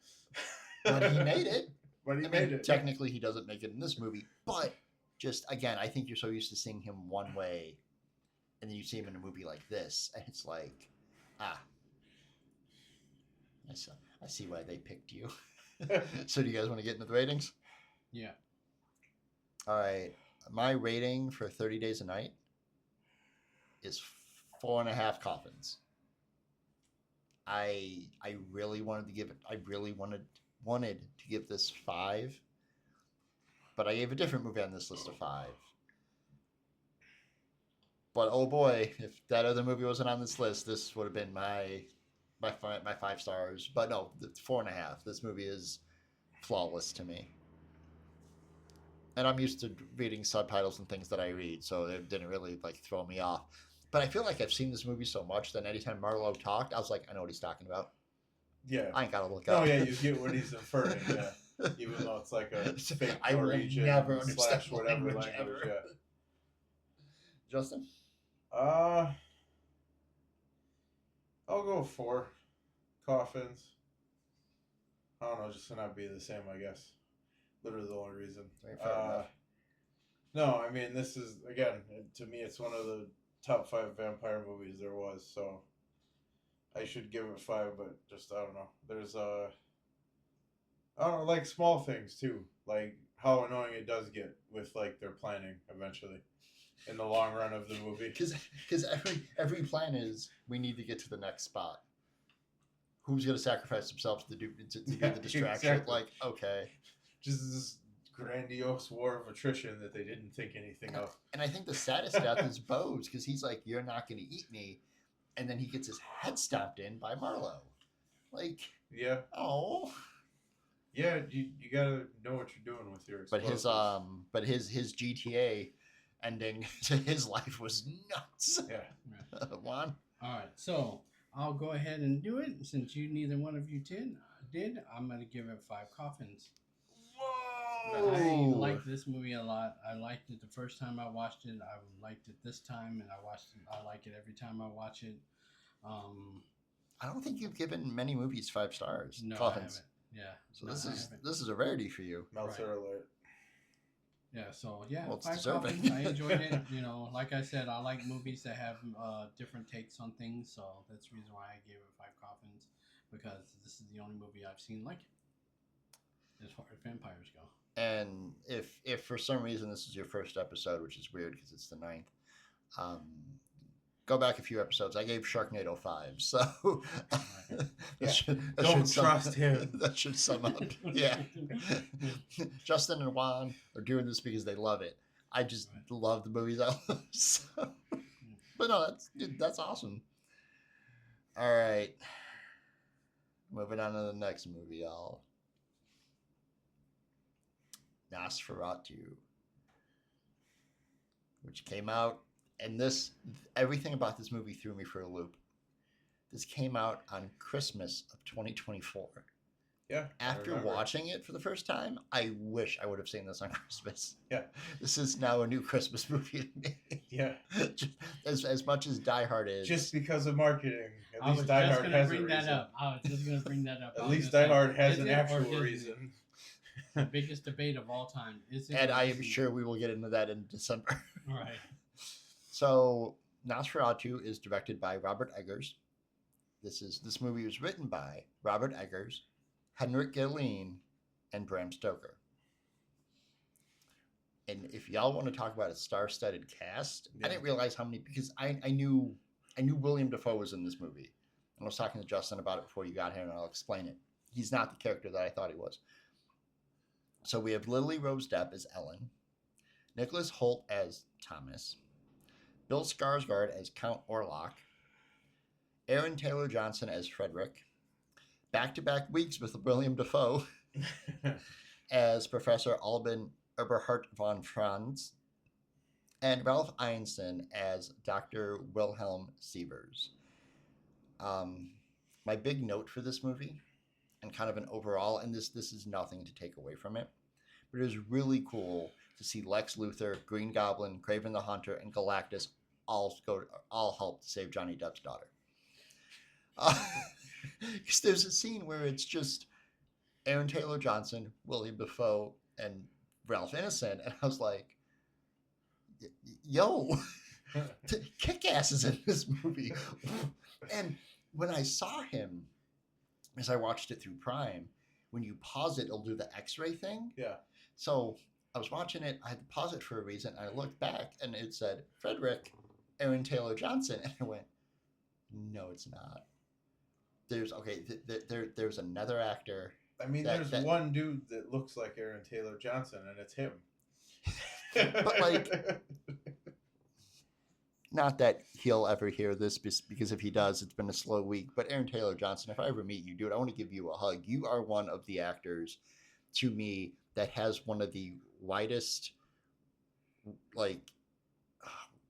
But he made it. Made it. Technically, he doesn't make it in this movie. But just, again, I think you're so used to seeing him one way, and then you see him in a movie like this, and it's like, I see why they picked you. So do you guys want to get into the ratings? Yeah. All right. My rating for 30 Days a Night is 4.5 coffins. I really wanted to give it. I really wanted to give this 5, but I gave a different movie on this list a 5. But oh boy, if that other movie wasn't on this list, this would have been my 5 stars. But no, it's 4.5. This movie is flawless to me. And I'm used to reading subtitles and things that I read, so it didn't really throw me off. But I feel like I've seen this movie so much that anytime Marlowe talked, I was like, I know what he's talking about. Yeah. I ain't got to look up. Oh, yeah, you get what he's inferring, yeah. Even though it's like a fake I will never understand / whatever language ever. Yeah. Justin? I'll go 4 coffins. I don't know, just to not be the same, I guess. Literally the only reason. No, I mean, this is, again, to me, it's one of the top 5 vampire movies there was, so I should give it 5, but just, I don't know. There's I don't know, like small things too, like how annoying it does get with like their planning eventually, in the long run of the movie. Because every plan is we need to get to the next spot. Who's going to sacrifice themselves to do the distraction? Exactly. Like, okay, just this grandiose war of attrition that they didn't think anything of. And I think the saddest death is Bo's, because he's like, "You're not going to eat me," and then he gets his head stomped in by Marlowe. Like, yeah, oh, yeah, you gotta know what you're doing with your explosives. But his GTA ending to his life was nuts. Yeah. Juan? All right, so I'll go ahead and do it. Since neither one of you did, I'm going to give it 5 coffins. Whoa! I liked this movie a lot. I liked it the first time I watched it. I liked it this time, and I like it every time I watch it. I don't think you've given many movies 5 stars. No, Coffins. I haven't. Yeah. So no, this is a rarity for you. Meltzer alert. Yeah, so yeah, Well, it's 5 deserving. coffins. I enjoyed it. Like I said, I like movies that have different takes on things, so that's the reason why I gave it 5 coffins, because this is the only movie I've seen like it, as far as vampires go. And if for some reason this is your first episode, which is weird because it's the 9th, go back a few episodes. I gave Sharknado 5, so Don't trust him. That should sum up. Yeah, Justin and Juan are doing this because they love it. I just love the movies I love. So. But no, that's awesome. All right, moving on to the next movie, y'all. Nosferatu, which came out, and everything about this movie threw me for a loop. This came out on Christmas of 2024. Yeah. After watching it for the first time, I wish I would have seen this on Christmas. Yeah. This is now a new Christmas movie to me. Yeah. as much as Die Hard is. Just because of marketing. At least Die Hard has a reason. I was just going to bring that up. At least Die Hard has an actual reason. The biggest debate of all time. And I am sure we will get into that in December. All right. So Nosferatu is directed by Robert Eggers. This movie was written by Robert Eggers, Henrik Galeen, and Bram Stoker. And if y'all want to talk about a star-studded cast, I didn't realize how many, because I knew William Dafoe was in this movie. And I was talking to Justin about it before you got here, and I'll explain it. He's not the character that I thought he was. So we have Lily Rose Depp as Ellen, Nicholas Hoult as Thomas, Bill Skarsgård as Count Orlok, Aaron Taylor Johnson as Frederick, back-to-back weeks with William Dafoe as Professor Albin Eberhard von Franz, and Ralph Ineson as Dr. Wilhelm Sievers. My big note for this movie, and kind of an overall, and this is nothing to take away from it, but it was really cool to see Lex Luthor, Green Goblin, Kraven the Hunter, and Galactus all help to save Johnny Depp's daughter. Because there's a scene where it's just Aaron Taylor Johnson, William Dafoe, and Ralph Ineson, and I was like, yo, Kick-Ass is in this movie. And when I saw him, as I watched it through Prime, when you pause it, it'll do the X-ray thing. Yeah. So I was watching it. I had to pause it for a reason. I looked back, and it said, Frederick, Aaron Taylor Johnson. And I went, no, it's not. There's another actor. I mean, there's one dude that looks like Aaron Taylor Johnson, and it's him. But, like, not that he'll ever hear this, because if he does, it's been a slow week. But Aaron Taylor Johnson, if I ever meet you, dude, I want to give you a hug. You are one of the actors, to me, that has one of the widest, like,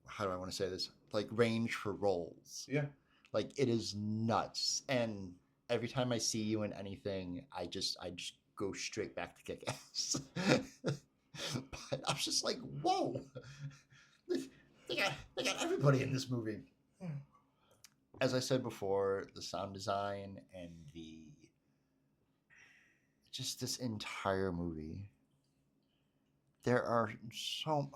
how do I want to say this? Like, range for roles. Yeah. Like, it is nuts. And every time I see you in anything, I just go straight back to Kick-Ass. But I was just like, whoa. They got everybody in this movie. As I said before, the sound design and just this entire movie. There are so...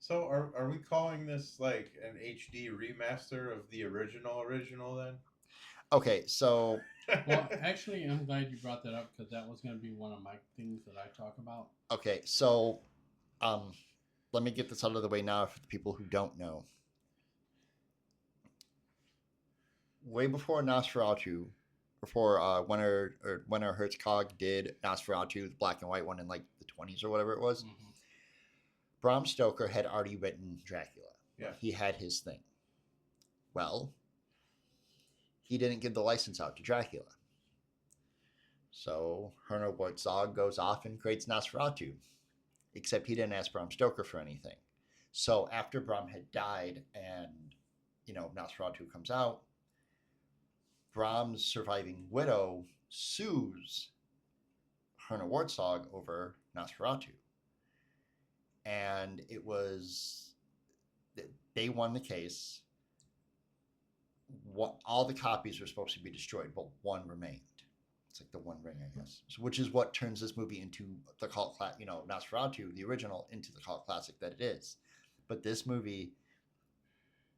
So are we calling this like an HD remaster of the original then? Okay, so Well, actually, I'm glad you brought that up because that was going to be one of my things that I talk about. okay, so let me get this out of the way now for the people who don't know. Way before Nosferatu, before Werner Herzog did Nosferatu, the black and white one in like the 20s or whatever it was, Mm-hmm. Bram Stoker had already written Dracula. Yeah. He had his thing. Well, he didn't give the license out to Dracula. So Werner Herzog goes off and creates Nosferatu. Except he didn't ask Bram Stoker for anything. So after Bram had died and, Nosferatu comes out, Bram's surviving widow sues Werner Herzog over Nosferatu. And they won the case. All the copies were supposed to be destroyed, but one remained. It's like the One Ring, I guess. So, which is what turns this movie into the cult classic, Nosferatu, the original, into the cult classic that it is. But this movie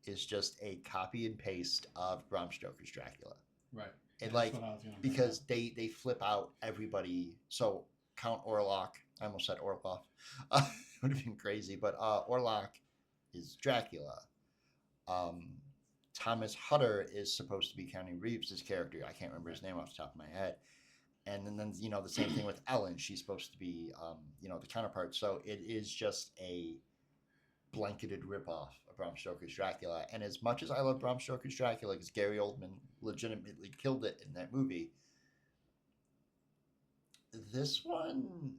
is just a copy and paste of Bram Stoker's Dracula. Right. And because they flip out everybody. So Count Orlok, I almost said Orloff. It would have been crazy, but Orlok is Dracula. Thomas Hutter is supposed to be Keanu Reeves' character. I can't remember his name off the top of my head. And then the same thing with Ellen. She's supposed to be, the counterpart. So it is just a blanketed ripoff of Bram Stoker's Dracula. And as much as I love Bram Stoker's Dracula, because Gary Oldman legitimately killed it in that movie, this one,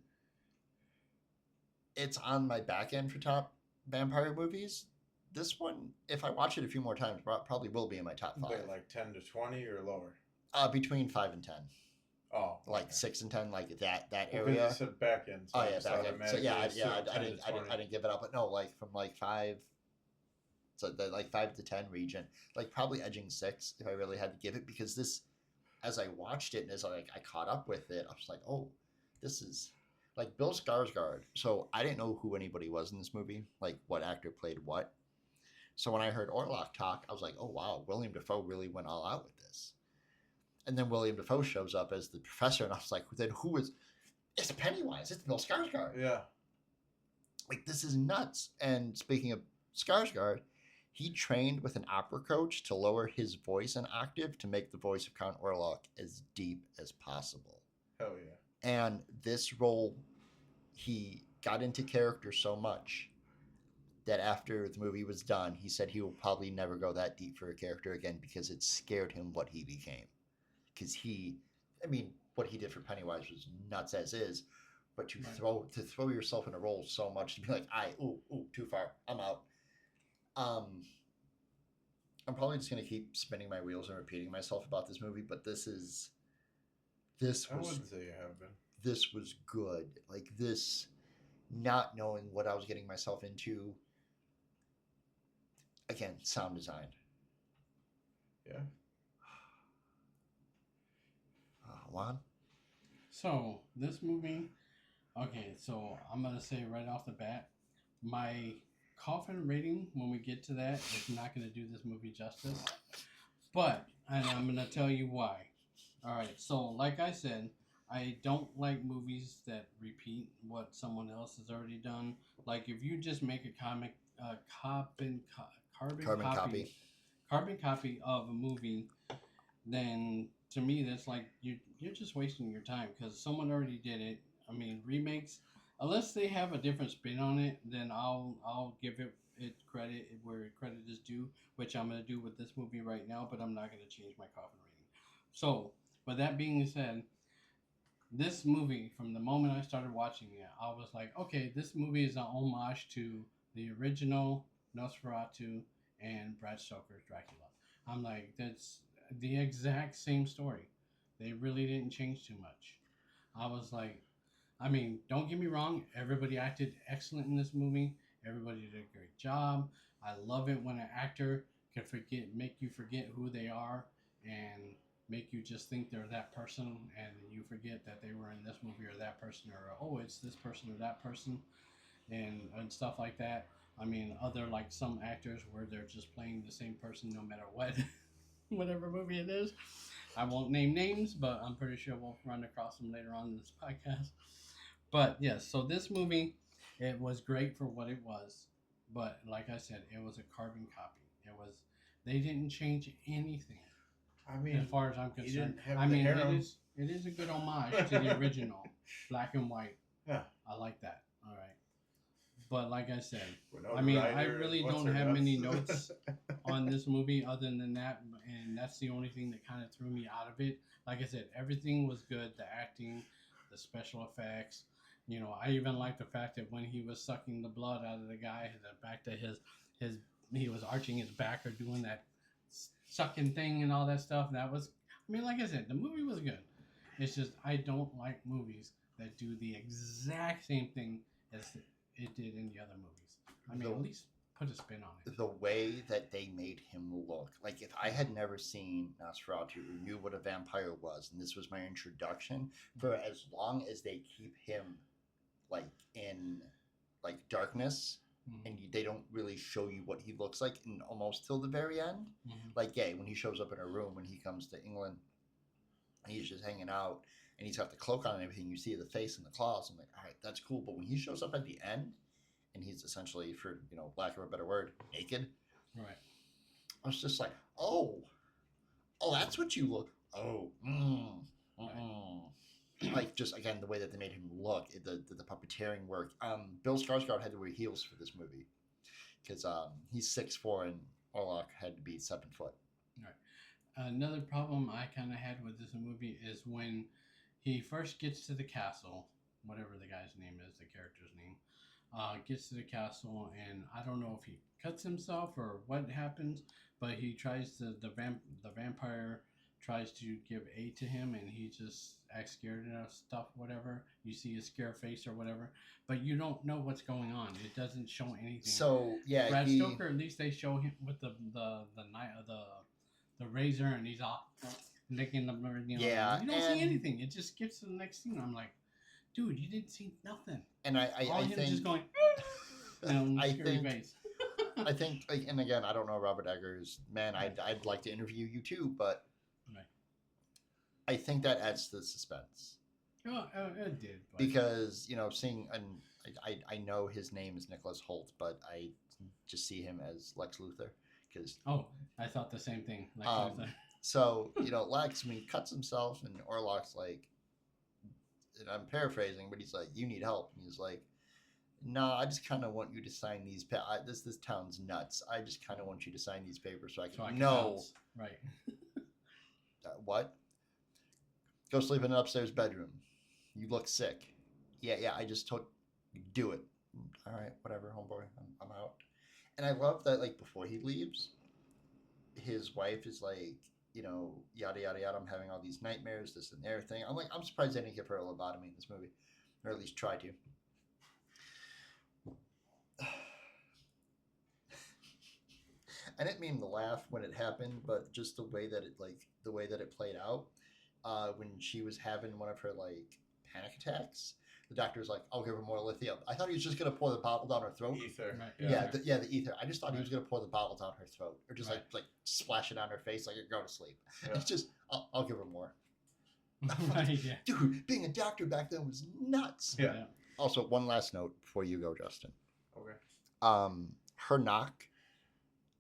it's on my back end for top vampire movies. This one, if I watch it a few more times, probably will be in my top 5. Wait, like 10 to 20 or lower? Between 5 and 10. Oh, like okay. 6 and 10, like that area. Well, you said back end. So back end. So I didn't give it up, but no, like from like 5, so the like 5 to 10 region, like probably edging 6 if I really had to give it, because this, as I watched it and as I caught up with it, I was like, oh, this is like Bill Skarsgård. So I didn't know who anybody was in this movie, like what actor played what. So when I heard Orlok talk, I was like, oh wow, William Dafoe really went all out with this. And then William Dafoe shows up as the professor, and I was like, then who is? It's Pennywise. It's Bill Skarsgård. Yeah. Like, this is nuts. And speaking of Skarsgård, he trained with an opera coach to lower his voice an octave to make the voice of Count Orlok as deep as possible. Hell yeah. And this role, he got into character so much that after the movie was done, he said he will probably never go that deep for a character again because it scared him what he became. Because what he did for Pennywise was nuts as is, but to throw yourself in a role so much, to be like, too far, I'm out. I'm probably just gonna keep spinning my wheels and repeating myself about this movie, but this was I wouldn't say you have been. This was good. Like, this, not knowing what I was getting myself into. Again, sound design. Yeah. Juan? So, this movie, okay, so I'm going to say right off the bat, my Koffin rating, when we get to that, is not going to do this movie justice. But, and I'm going to tell you why. Alright, so like I said, I don't like movies that repeat what someone else has already done. Like, if you just make a carbon copy of a movie, then to me that's like you're just wasting your time because someone already did it. I mean, remakes, unless they have a different spin on it, then I'll give it credit where credit is due, which I'm going to do with this movie right now, but I'm not going to change my Koffin rating. So, with that being said, this movie, from the moment I started watching it, I was like, okay, this movie is an homage to the original Nosferatu and Brad Stoker's Dracula. I'm like, that's the exact same story. They really didn't change too much. I was like, I mean, don't get me wrong, everybody acted excellent in this movie. Everybody did a great job. I love it when an actor can make you forget who they are and make you just think they're that person, and you forget that they were in this movie or that person, or oh, it's this person or that person, and stuff like that. I mean, other like some actors where they're just playing the same person no matter what. whatever movie it is. I won't name names, but I'm pretty sure we'll run across them later on in this podcast. But yes, so this movie, it was great for what it was, but like I said, it was a carbon copy. They didn't change anything. I mean, as far as I'm he concerned, didn't have the harem. it is a good homage to the original, black and white. Yeah, I like that. All right, but like I said, Winona I mean, I Ryder, really what's don't her have nuts? many notes on this movie other than that, and that's the only thing that kind of threw me out of it. Like I said, everything was good. The acting, the special effects. You know, I even like the fact that when he was sucking the blood out of the guy, the back to his he was arching his back or doing that sucking thing and all that stuff. That was, I mean, like I said, the movie was good. It's just I don't like movies that do the exact same thing as it did in the other movies. I mean, at least put a spin on it. The way that they made him look, like if I had never seen Nosferatu or knew what a vampire was, and this was my introduction, for as long as they keep him like in like darkness, and they don't really show you what he looks like in almost till the very end. Like, yeah, when he shows up in a room, when he comes to England, he's just hanging out, and he's got the cloak on and everything. You see the face and the claws. I'm like, all right, that's cool. But when he shows up at the end, and he's essentially, for lack of a better word, naked. Right. I was just like, oh, that's what you look. Oh, like just again the way that they made him look, the puppeteering work. Bill Skarsgård had to wear heels for this movie because he's 6'4" and Orlok had to be 7 foot. Right. Another problem I kind of had with this movie is when he first gets to the castle, whatever the guy's name is, the character's name, gets to the castle, and I don't know if he cuts himself or what happens, but he tries to the vampire tries to give aid to him, and he just acts scared and stuff, whatever. You see his scare face or whatever, but you don't know what's going on. It doesn't show anything. So yeah, Brad Stoker, at least they show him with the razor, and he's all licking the blood. Yeah, you don't see anything. It just skips to the next scene. I'm like, dude, you didn't see nothing. And I think just going. I think, like, and again, I don't know Robert Eggers. Man, I'd like to interview you too, but right. I think that adds to the suspense. Oh, it did. But... Because seeing, and I know his name is Nicholas Hoult, but I just see him as Lex Luthor. Because I thought the same thing. Lex Luthor. So Lex, when he cuts himself, and Orlok's like, and I'm paraphrasing, but he's like, "You need help," and he's like, "No, I just kind of want you to sign these. This town's nuts. I just kind of want you to sign these papers so I can know." Right. What? Go sleep in an upstairs bedroom. You look sick. Yeah. I just told you, do it. All right, whatever, homeboy. I'm out. And I love that, like, before he leaves, his wife is like, yada yada yada. I'm having all these nightmares, this and everything. I'm like, I'm surprised they didn't give her a lobotomy in this movie, or at least try to. I didn't mean to laugh when it happened, but just the way that it played out. When she was having one of her like panic attacks, the doctor was like, "I'll give her more lithium." I thought he was just gonna pour the bottle down her throat. Ether. Right. Yeah, the ether. I just thought he was gonna pour the bottle down her throat, or just like splash it on her face, like, "Go to sleep." Yeah. It's just, I'll give her more. Right, yeah. Dude, being a doctor back then was nuts. Yeah. Also, one last note before you go, Justin. Okay. Her knock,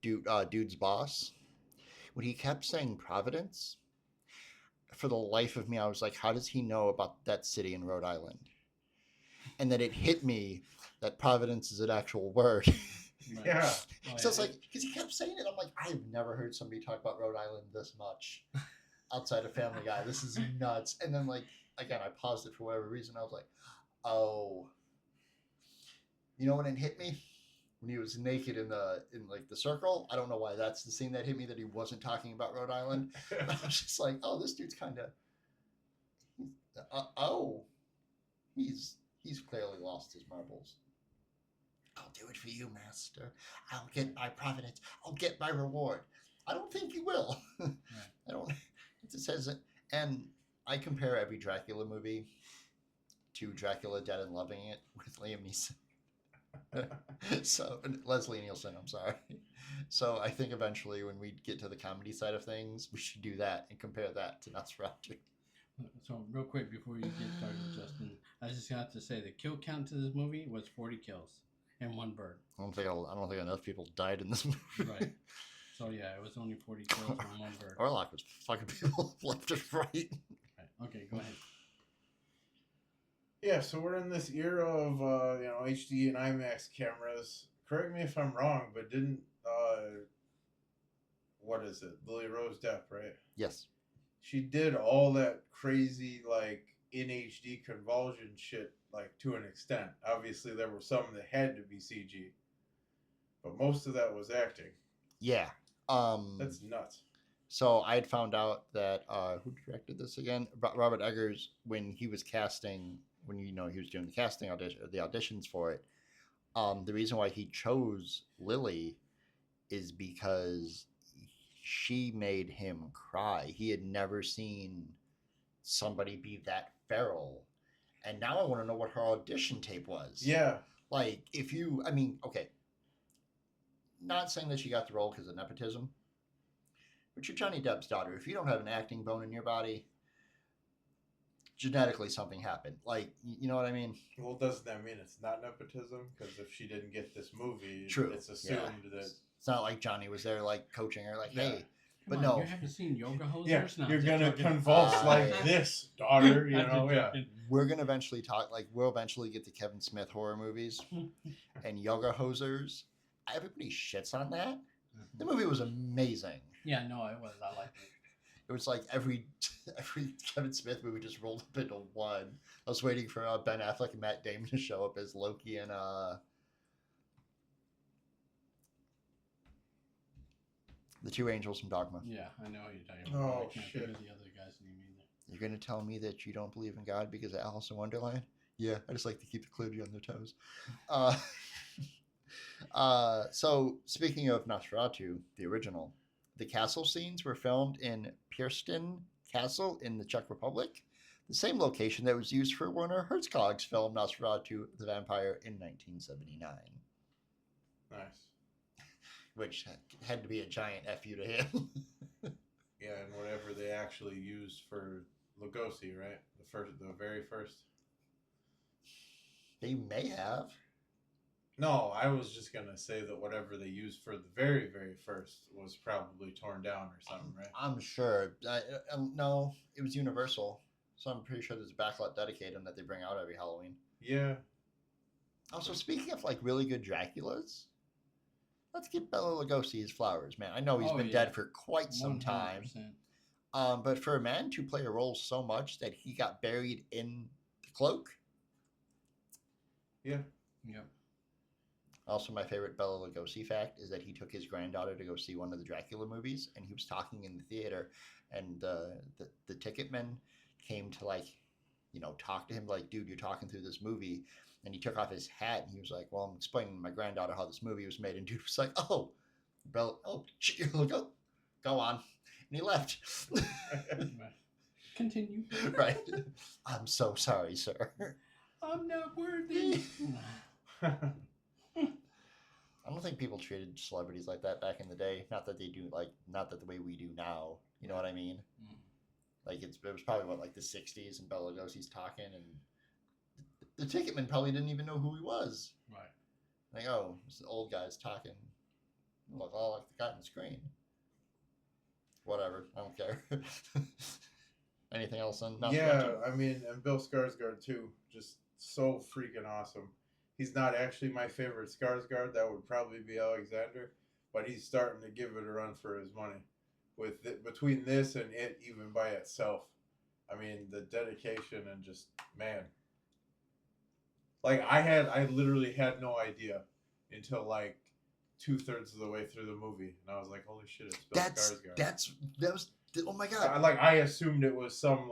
dude's boss, when he kept saying Providence, for the life of me, I was like, how does he know about that city in Rhode Island? And then it hit me that Providence is an actual word. Right. Yeah. So it's like, because he kept saying it, I'm like, I've never heard somebody talk about Rhode Island this much outside of Family Guy. This is nuts. And then, like, again, I paused it for whatever reason. I was like, oh. You know when it hit me? When he was naked in the circle. I don't know why that's the scene that hit me, that he wasn't talking about Rhode Island. I was just like, oh, this dude's kind of, he's clearly lost his marbles. I'll do it for you, master. I'll get my Providence. I'll get my reward. I don't think you will. Right. I don't. It says it, and I compare every Dracula movie to Dracula Dead and Loving It with Liam Neeson. So Leslie Nielsen, I'm sorry. So I think eventually when we get to the comedy side of things, we should do that and compare that to Nosferatu. So real quick before you get started, Justin, I just got to say the kill count to this movie was 40 kills and 1 bird. I don't think enough people died in this movie. Right. So yeah, it was only 40 kills and 1 bird. Orlok was fucking people left and right. Right. Okay, go ahead. Yeah, so we're in this era of HD and IMAX cameras. Correct me if I'm wrong, but didn't what is it? Lily Rose Depp, right? Yes. She did all that crazy like in HD convulsion shit like to an extent. Obviously there were some that had to be CG. But most of that was acting. Yeah. That's nuts. So I had found out that who directed this again? Robert Eggers, when he was casting, he was doing the casting the auditions for it. The reason why he chose Lily is because she made him cry. He had never seen somebody be that feral, and now I want to know what her audition tape was. Yeah, like okay. Not saying that she got the role because of nepotism, but you're Johnny Depp's daughter. If you don't have an acting bone in your body, genetically something happened. Like, you know what I mean? Well, doesn't that mean it's not nepotism? Because if she didn't get this movie, True. It's assumed that it's not like Johnny was there, like coaching her, like, hey. Come on, no, you haven't seen Yoga Hosers? Yeah, No, you're gonna convulse like this, daughter. We're gonna eventually talk. Like, we'll eventually get to Kevin Smith horror movies and Yoga Hosers. Everybody shits on that. The movie was amazing. Yeah, no, it was. I liked it. It was like every Kevin Smith movie just rolled up into one. I was waiting for Ben Affleck and Matt Damon to show up as Loki and the two angels from Dogma. Yeah, I know what you're talking about. Oh, I can't shit. think of the other guy's name either. You're going to tell me that you don't believe in God because of Alice in Wonderland? Yeah, I just like to keep the clergy on their toes. So, speaking of Nosferatu, the original, the castle scenes were filmed in Pierston Castle in the Czech Republic, the same location that was used for Werner Herzog's film Nosferatu the Vampire in 1979. Nice. Which had to be a giant FU to him. Yeah, and whatever they actually used for Lugosi, right? The very first. They may have. No, I was just gonna say that whatever they used for the very, very first was probably torn down or something, right? I'm sure. No, it was Universal, so I'm pretty sure there's a backlot dedicated that they bring out every Halloween. Yeah. Also, speaking of like really good Draculas, let's give Bela Lugosi his flowers, man. I know he's been dead for quite some 100%. time. But for a man to play a role so much that he got buried in the cloak. Yeah. Yep. Also, my favorite Bela Lugosi fact is that he took his granddaughter to go see one of the Dracula movies, and he was talking in the theater, and the ticket men came to talk to him, like, dude, you're talking through this movie. And he took off his hat, and he was like, well, I'm explaining to my granddaughter how this movie was made. And dude was like, oh, Bella, go on. And he left. Continue. Right. I'm so sorry, sir. I'm not worthy. I don't think people treated celebrities like that back in the day. Not that they do, not that the way we do now. You know what I mean? Mm. Like, it was probably, the 60s, and Bela Lugosi's talking, and the ticketman probably didn't even know who he was. Right. Like, oh, it's the old guy's talking. Look, all like the guy on the screen. Whatever. I don't care. Anything else on Nosferatu? Yeah, I mean, and Bill Skarsgård, too. Just so freaking awesome. He's not actually my favorite Skarsgård. That would probably be Alexander. But he's starting to give it a run for his money. Between this and it, even by itself. I mean, the dedication and just, man. Like, I literally had no idea until, 2/3 of the way through the movie. And I was like, holy shit, it's Bill Skarsgård. Oh my God. I assumed it was some,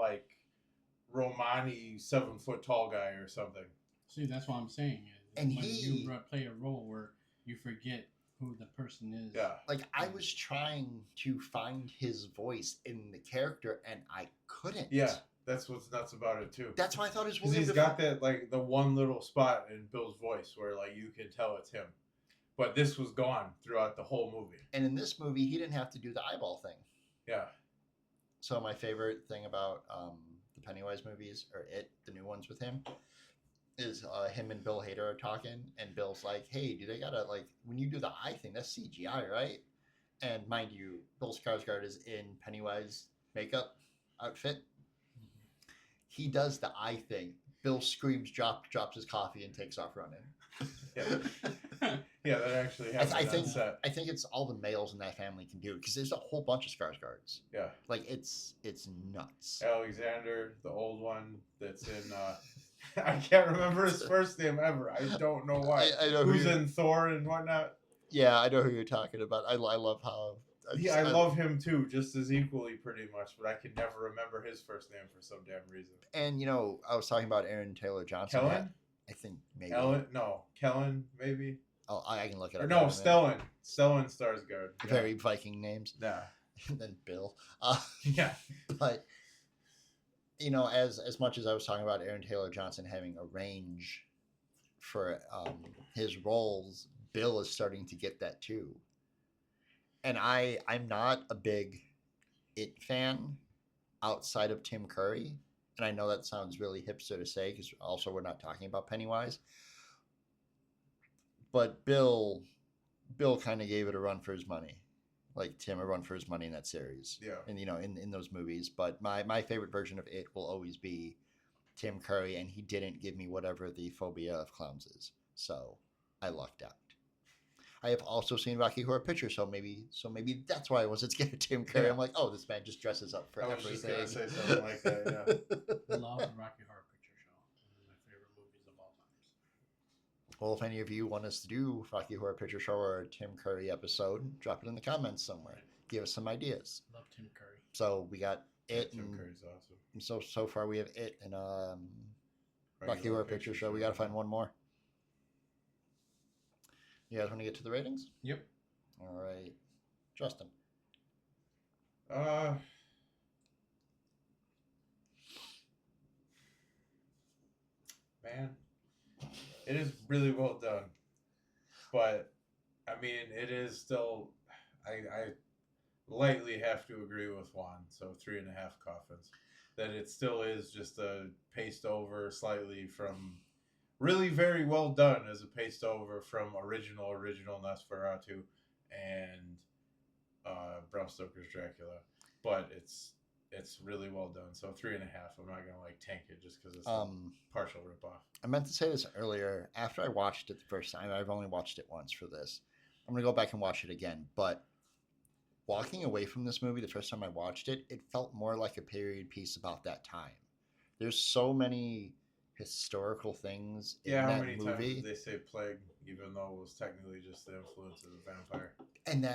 Romani 7-foot tall guy or something. See, that's what I'm saying. And when you play a role where you forget who the person is. Yeah. I was trying to find his voice in the character, and I couldn't. Yeah. That's what's nuts about it too. That's why I thought it was Because he's got that like the one little spot in Bill's voice where like you can tell it's him, but this was gone throughout the whole movie. And in this movie, he didn't have to do the eyeball thing. Yeah. So my favorite thing about the Pennywise movies, or the new ones with him, is him and Bill Hader are talking, and Bill's like, "Hey, do they gotta like when you do the eye thing? That's CGI, right?" And mind you, Bill Skarsgård is in Pennywise makeup outfit. He does the eye thing. Bill screams, drops his coffee, and takes off running. Yeah, yeah, that actually happened. I think it's all the males in that family can do it because there's a whole bunch of Skarsgårds. Yeah, like it's nuts. Alexander, the old one that's in. I can't remember his first name ever. I don't know why. I know who's in Thor and whatnot. Yeah, I know who you're talking about. I love how. I love him too, just as equally, pretty much. But I can never remember his first name for some damn reason. And I was talking about Aaron Taylor Johnson. Kellen? I think maybe. Kellen, maybe. Oh, I can look it up. Or no, Stellan. Stellan Skarsgård. Yeah. Very Viking names. Yeah. And then Bill. Yeah. But as much as I was talking about Aaron Taylor Johnson having a range for his roles, Bill is starting to get that too. And I'm not a big It fan outside of Tim Curry. And I know that sounds really hipster to say because also we're not talking about Pennywise. But Bill kind of gave it a run for his money. Like Tim, a run for his money in that series. Yeah. And, in those movies. But my favorite version of It will always be Tim Curry. And he didn't give me whatever the phobia of clowns is. So I lucked out. I have also seen Rocky Horror Picture Show, maybe that's why I wasn't scared of Tim Curry. Yeah. I'm like, oh, this man just dresses up for everything. I was just going to say something like that, yeah. I love the Rocky Horror Picture Show. One of my favorite movies of all times. Well, if any of you want us to do Rocky Horror Picture Show or a Tim Curry episode, drop it in the comments somewhere. Give us some ideas. Love Tim Curry. So we got It. Tim Curry's awesome. So far we have It and Rocky Horror Picture Show. We got to find one more. You guys want to get to the ratings? Yep. All right. Justin. Man, it is really well done. But, I mean, it is still... I lightly have to agree with Juan. So 3.5 coffins. That it still is just a paced over slightly from... Really very well done as a paste over from original Nosferatu and Bram Stoker's Dracula, but it's really well done. So 3.5. I'm not gonna tank it just because it's a partial ripoff. I meant to say this earlier. After I watched it the first time, I've only watched it once for this. I'm gonna go back and watch it again. But walking away from this movie the first time I watched it, it felt more like a period piece about that time. There's so many historical things in that movie. How many times did they say plague, even though it was technically just the influence of the vampire? And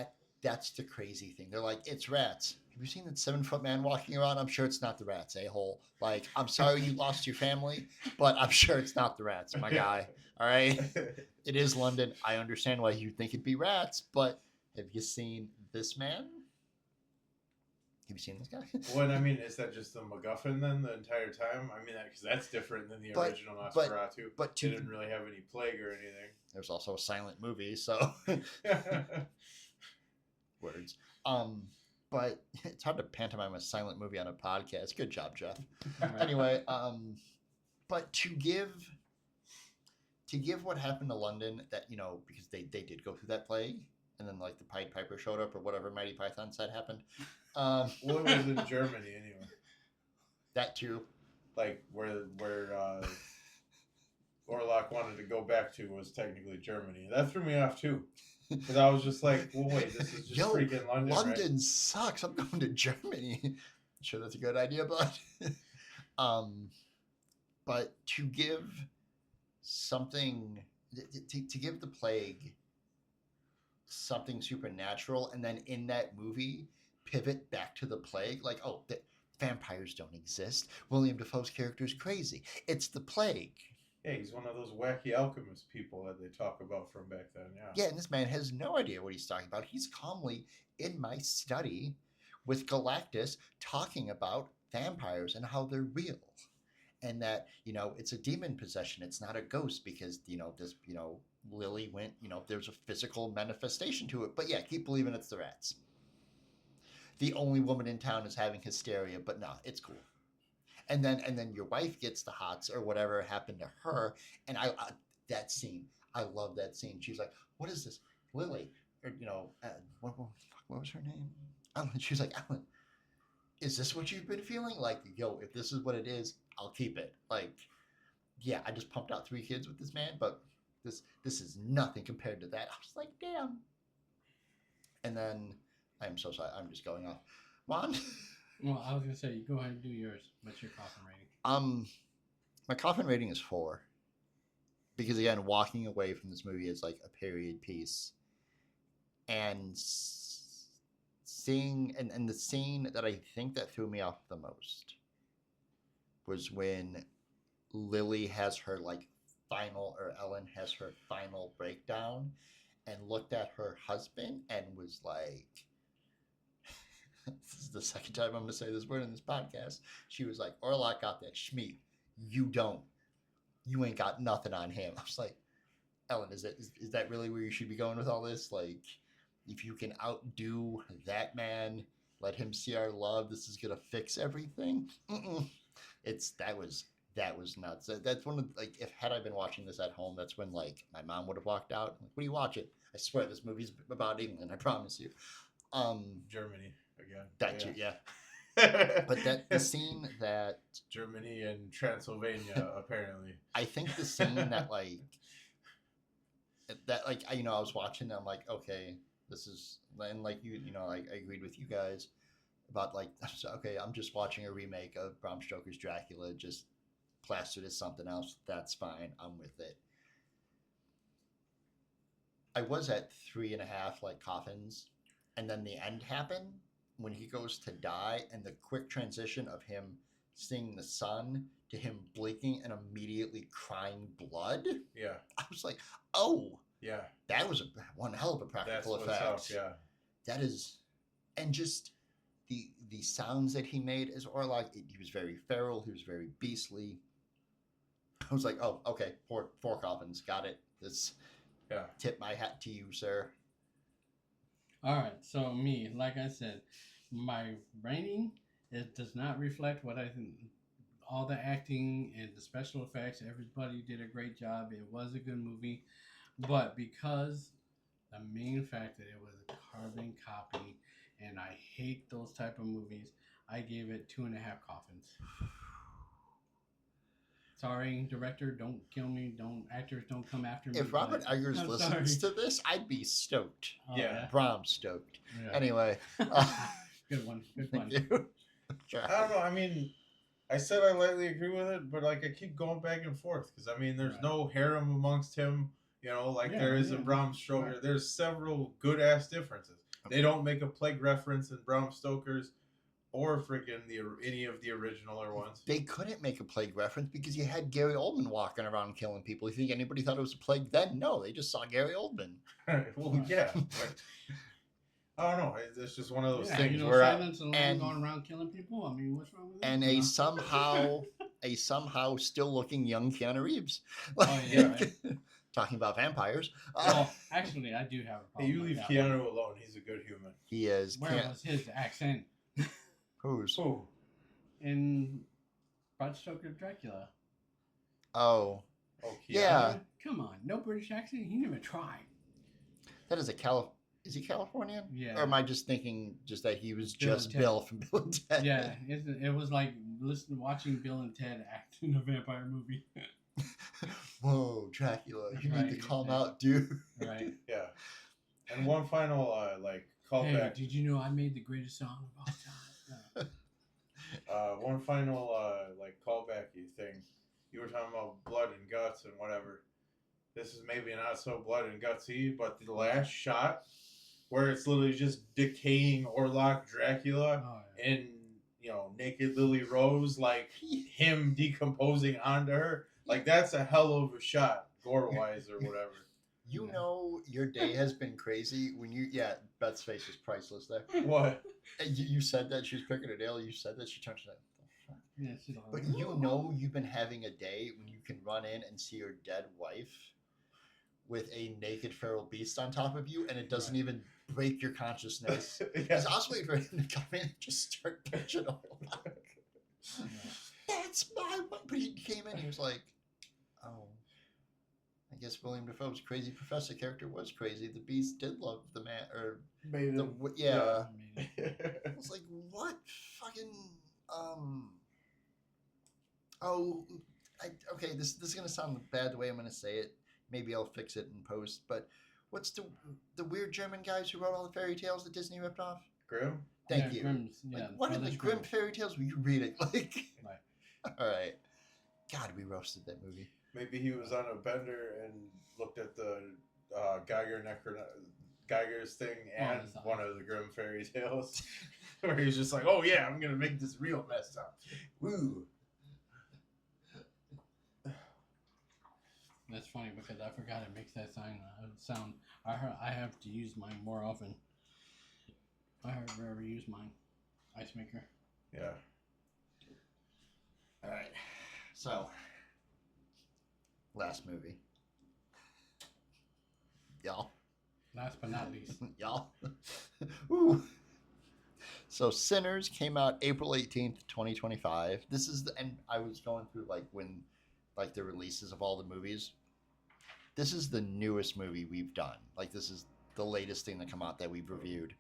that's the crazy thing. They're like, it's rats. Have you seen that 7-foot man walking around? I'm sure it's not the rats, a-hole. Like, I'm sorry you lost your family, but I'm sure it's not the rats, my guy. All right? It is London. I understand why you think it'd be rats, but have you seen this man? Have you seen this guy? Well, I mean, is that just the MacGuffin then the entire time? I mean, because that's different than the original Nosferatu. But it didn't really have any plague or anything. There's also a silent movie, so words. But it's hard to pantomime a silent movie on a podcast. Good job, Jeff. Anyway, but to give what happened to London, that because they did go through that plague. And then, the Pied Piper showed up, or whatever Mighty Python said happened. Well, it was in Germany anyway. That too. Where Orlok wanted to go back to was technically Germany. That threw me off too, because I was just like, "Well, wait, this is just freaking London." London right? sucks. I'm going to Germany. I'm sure that's a good idea, but but to give something to give the plague something supernatural, and then in that movie pivot back to the plague, the vampires don't exist. William Dafoe's character is crazy. It's the plague. Yeah, he's one of those wacky alchemist people that they talk about from back then. Yeah, and this man has no idea what he's talking about. He's calmly in my study with Galactus talking about vampires and how they're real. And that, it's a demon possession. It's not a ghost because, this, Lily went, there's a physical manifestation to it. But yeah, keep believing it's the rats. The only woman in town is having hysteria, but no, it's cool. And then your wife gets the hots or whatever happened to her. And that scene, I love that scene. She's like, what is this? Lily, or, what was her name? Ellen. She was like, Ellen, is this what you've been feeling? Like, yo, if this is what it is, I'll keep it. Like, yeah, I just pumped out 3 kids with this man, but this is nothing compared to that. I was like, damn. And then, I'm so sorry, I'm just going off. Juan? Well, I was going to say, you go ahead and do yours. What's your Koffin rating? My Koffin rating is 4. Because, again, walking away from this movie is like a period piece. And seeing, and the scene that I think that threw me off the most was when Lily has her Ellen has her final breakdown and looked at her husband and was like, this is the second time I'm going to say this word in this podcast. She was like, Orlok got that schmeat. You don't. You ain't got nothing on him. I was like, Ellen, is that really where you should be going with all this? Like, if you can outdo that man, let him see our love, this is going to fix everything. That was nuts. That's one of, like, had I been watching this at home, that's when, like, my mom would have walked out. Like, what are you watching? I swear this movie's about England, I promise you. Germany again. That too, yeah. But the scene that Germany and Transylvania, apparently. I think the scene that I was watching, I'm like, okay, this is, and like I agreed with you guys about, like, okay, I'm just watching a remake of Bram Stoker's Dracula, just plastered as something else. That's fine. I'm with it. I was at 3.5 like coffins, and then the end happened when he goes to die, and the quick transition of him seeing the sun to him blinking and immediately crying blood. Yeah. I was like, oh. Yeah. That was one hell of a practical effect. Up, yeah. That is, and just the sounds that he made as Orlok, he was very feral, he was very beastly. I was like, oh, okay, 4 coffins, got it. Tip my hat to you, sir. All right, so me, like I said, my rating, it does not reflect what I think. All the acting and the special effects, everybody did a great job. It was a good movie, but because the main fact that it was a carbon copy, and I hate those type of movies, I gave it 2.5 coffins. Sorry, director, don't kill me. Actors don't come after me. If Robert Eggers listens to this, I'd be stoked. Oh, yeah. Bram's stoked. Yeah. Anyway. Good one. Thank you. I don't know. I mean, I said I lightly agree with it, but like I keep going back and forth because I mean, there's no harem amongst him. There is in Bram Stoker. Right. There's several good ass differences. They don't make a plague reference in Bram Stoker's or freaking any of the original ones. They couldn't make a plague reference because you had Gary Oldman walking around killing people. You think anybody thought it was a plague then? No, they just saw Gary Oldman. Well, yeah. I don't know. It's just one of those things where Silence and going around killing people. I mean, what's wrong with that? And a somehow still looking young Keanu Reeves. Oh yeah. Right. Talking about vampires. Actually, I do have a problem. You leave Keanu alone. He's a good human. He is. Where was his accent? Who? In Bram Stoker Dracula. Oh. Yeah. Come on, no British accent. He never tried. That is Is he Californian? Yeah. Or am I just thinking that he was just Bill from Bill and Ted? Yeah, it was like watching Bill and Ted act in a vampire movie. Whoa, Dracula! You need to calm out, dude. Right. Yeah. And one final callback. Hey, did you know I made the greatest song of all time? One final callbacky thing. You were talking about blood and guts and whatever. This is maybe not so blood and gutsy, but the last shot where it's literally just decaying Orlok Dracula and naked Lily Rose, like him decomposing onto her, like that's a hell of a shot, gore wise or whatever. You know your day has been crazy when Beth's face is priceless there. What? You said that she was picking a nail. You said that she touched that. Yeah, she's like, But you've been having a day when you can run in and see your dead wife with a naked feral beast on top of you, and it doesn't even break your consciousness. Because I was waiting for him to come in and just start pitching a whole lot. That's my wife. But he came in, he was like, oh, I guess William Dafoe's crazy professor character was crazy. The beast did love the man, or made him. Yeah. I was like, what fucking okay, this is gonna sound bad the way I'm gonna say it. Maybe I'll fix it in post. But what's the weird German guys who wrote all the fairy tales that Disney ripped off? Grimm. Thank you. Grimm's, what are the Grimm fairy tales were you reading? Like, right. All right. God, we roasted that movie. Maybe he was on a bender and looked at the Geiger's thing and one of the Grimm fairy tales, where he's just like, "Oh yeah, I'm gonna make this real mess up." Woo. That's funny because I forgot it makes that sound. I have to use mine more often. I rarely use mine. Ice maker. Yeah. All right. So, last movie. Y'all. Last but not least. Y'all. Ooh. So, Sinners came out April 18th, 2025. This is and I was going through the releases of all the movies. This is the newest movie we've done. This is the latest thing that come out that we've reviewed.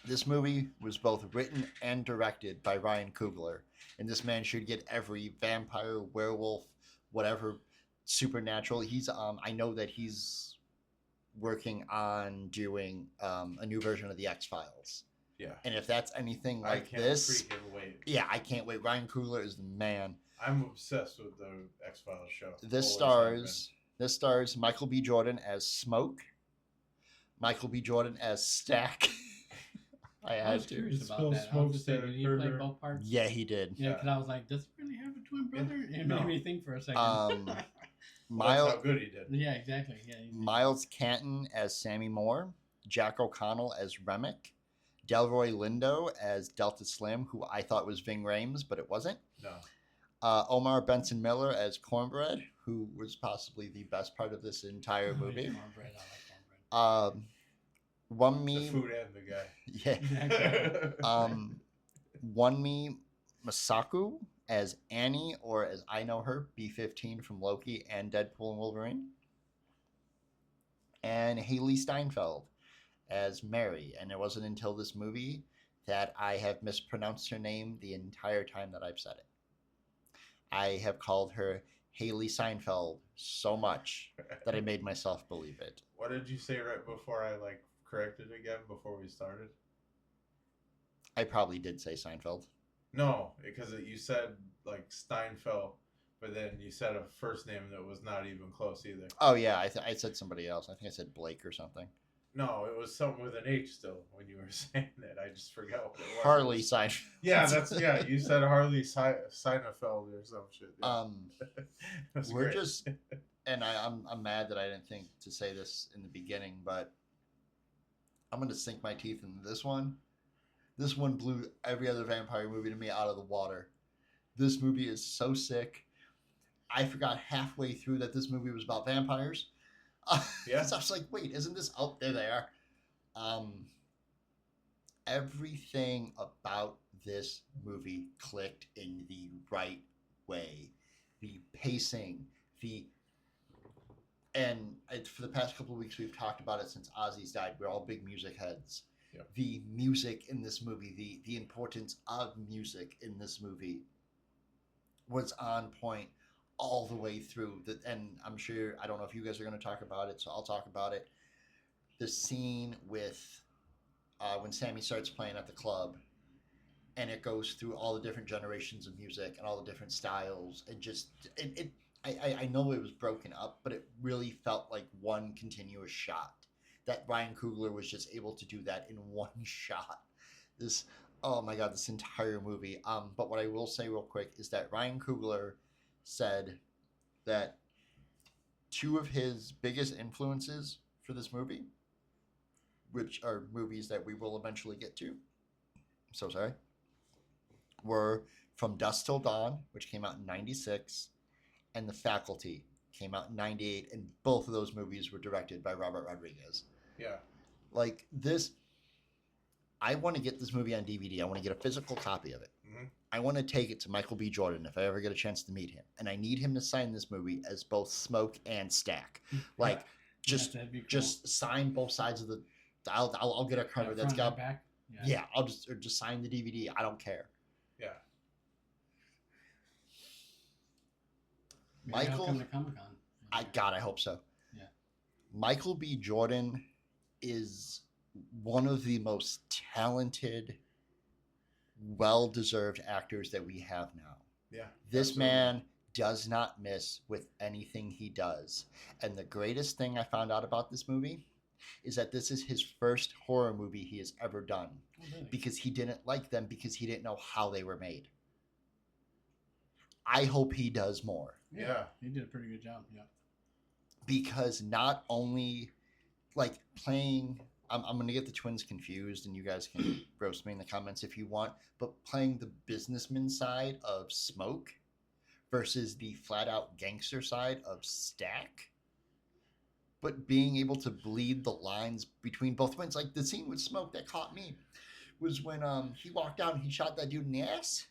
This movie was both written and directed by Ryan Coogler, and this man should get every vampire, werewolf, whatever supernatural. I know that he's working on doing a new version of the X-Files. Yeah. And if that's anything like this, freaking wait. Yeah, I can't wait. Ryan Coogler is the man. I'm obsessed with the X-Files show. This stars Michael B. Jordan as Smoke, Michael B. Jordan as Stack. I was curious about that. I was just saying, did he play both parts? Yeah, he did. Yeah, because I was like, does he really have a twin brother? It made me think for a second. That's how good he did. Yeah, exactly. Yeah, Miles Canton as Sammy Moore, Jack O'Connell as Remick, Delroy Lindo as Delta Slim, who I thought was Ving Rhames, but it wasn't. No. Omar Benson Miller as Cornbread, who was possibly the best part of this entire movie. Cornbread, I like cornbread. The food and the guy. Yeah. Wunmi Masaku as Annie, or as I know her, B-15 from Loki and Deadpool and Wolverine. And Haley Steinfeld as Mary. And it wasn't until this movie that I have mispronounced her name the entire time that I've said it. I have called her Haley Seinfeld so much that I made myself believe it. What did you say right before I corrected again before we started? I probably did say Seinfeld. No, because you said Steinfeld, but then you said a first name that was not even close either. Oh yeah, I said somebody else. I think I said Blake or something. No, it was something with an H still when you were saying it. I just forgot what it was. Harley Seinfeld. Yeah, you said Harley Seinfeld or some shit. Yeah. We're great. just, and I'm mad that I didn't think to say this in the beginning, but I'm gonna sink my teeth into this one. This one blew every other vampire movie to me out of the water. This movie is so sick. I forgot halfway through that this movie was about vampires. Yeah. So I was like, wait, isn't this? Oh, there they are. Everything about this movie clicked in the right way. The pacing, for the past couple of weeks we've talked about it since Ozzy's died. We're all big music heads. Yep. The music in this movie, the importance of music in this movie was on point all the way through. And I'm sure, I don't know if you guys are going to talk about it, so I'll talk about it. The scene with when Sammy starts playing at the club, and it goes through all the different generations of music and all the different styles, and just I know it was broken up, but it really felt like one continuous shot. That Ryan Coogler was just able to do that in one shot. Oh my God, this entire movie. But what I will say real quick is that Ryan Coogler said that two of his biggest influences for this movie, which are movies that we will eventually get to, I'm so sorry, were From Dusk Till Dawn, which came out in 96, and The Faculty came out in 98, and both of those movies were directed by Robert Rodriguez. Yeah. Like this, I want to get this movie on DVD. I want to get a physical copy of it. Mm-hmm. I want to take it to Michael B. Jordan if I ever get a chance to meet him. And I need him to sign this movie as both Smoke and Stack. Like, just sign both sides of the... I'll get a cover that's got... Back. Yeah, I'll just sign the DVD. I don't care. Yeah. Maybe Michael... come to Comic-Con. I hope so. Yeah. Michael B. Jordan is one of the most talented, well-deserved actors that we have now. Yeah. This man does not miss with anything he does. And the greatest thing I found out about this movie is that this is his first horror movie he has ever done. Oh, really? Because he didn't like them because he didn't know how they were made. I hope he does more. Yeah. He did a pretty good job, yeah. Because not only, like, playing... I'm going to get the twins confused, and you guys can roast me in the comments if you want, but playing the businessman side of Smoke versus the flat-out gangster side of Stack, but being able to bleed the lines between both twins. Like, the scene with Smoke that caught me was when he walked out and he shot that dude in the ass.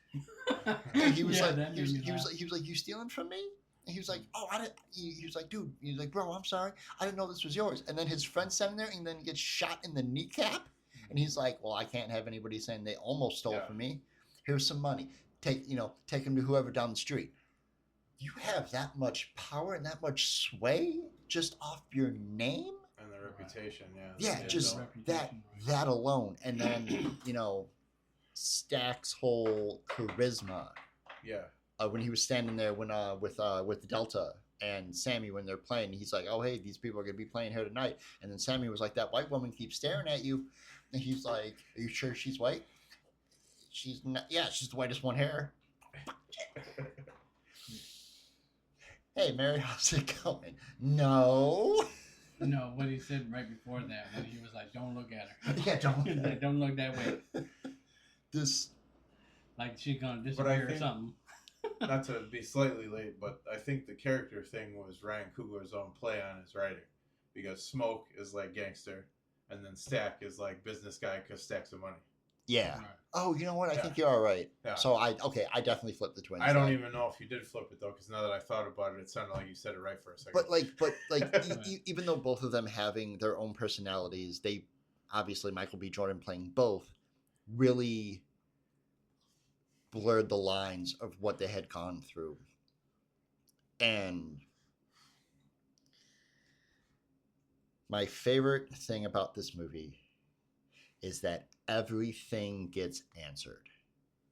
And he was he was like, "You stealing from me?" And he was like, "Oh, I didn't." He was like, "Dude," he was like, "Bro, I'm sorry. I didn't know this was yours." And then his friend's standing there, and then he gets shot in the kneecap. And he's like, "Well, I can't have anybody saying they almost stole from me. Here's some money. Take him to whoever down the street." You have that much power and that much sway just off your name and the reputation. Yeah, just that alone, and then Stack's whole charisma. Yeah. When he was standing there with Delta and Sammy when they're playing, he's like, "Oh, hey, these people are going to be playing here tonight." And then Sammy was like, "That white woman keeps staring at you." And he's like, "Are you sure she's white?" "She's not. Yeah, she's the whitest one here." "Hey, Mary, how's it going?" "No." No, what he said right before that, when he was like, "Don't look at her." Yeah, don't look at her. Don't look that way. This... Like she's going to disappear or something. Not to be slightly late, but I think the character thing was Ryan Coogler's own play on his writing. Because Smoke is like gangster, and then Stack is like business guy because Stack's the money. Yeah. Right. Oh, you know what? I think you're all right. Yeah. So I definitely flipped the twins. I don't even know if you did flip it though, because now that I thought about it, it sounded like you said it right for a second. But even though both of them having their own personalities, they obviously Michael B. Jordan playing both really blurred the lines of what they had gone through. And my favorite thing about this movie is that everything gets answered.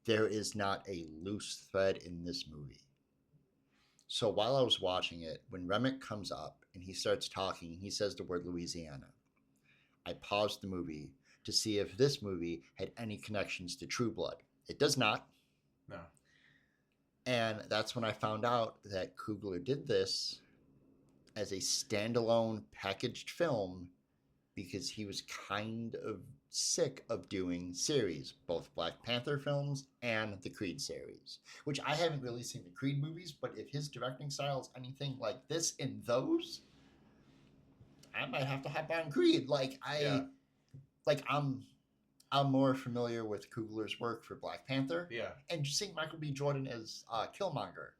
There is not a loose thread in this movie. So while I was watching it, when Remick comes up and he starts talking, he says the word Louisiana. I paused the movie to see if this movie had any connections to True Blood. It does not. No. And that's when I found out that Coogler did this as a standalone packaged film because he was kind of sick of doing series, both Black Panther films and the Creed series, which I haven't really seen the Creed movies, but if his directing style is anything like this in those, I might have to hop on Creed. I'm more familiar with Coogler's work for Black Panther. Yeah. And just seeing Michael B. Jordan as Killmonger,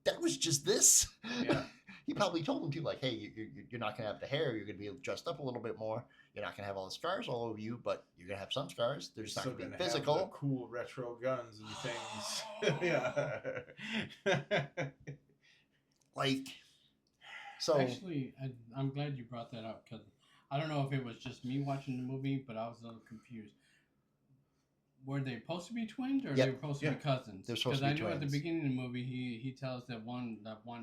that was just this. Yeah. He probably told him, too, like, hey, you're not going to have the hair. You're going to be dressed up a little bit more. You're not going to have all the scars all over you, but you're going to have some scars. They're just not going to be physical. Have the cool retro guns and things. Yeah. So... Actually, I'm glad you brought that up because I don't know if it was just me watching the movie, but I was a little confused. Were they supposed to be twins, or they were supposed to be cousins? They're supposed to be twins. Because I know at the beginning of the movie, he tells that one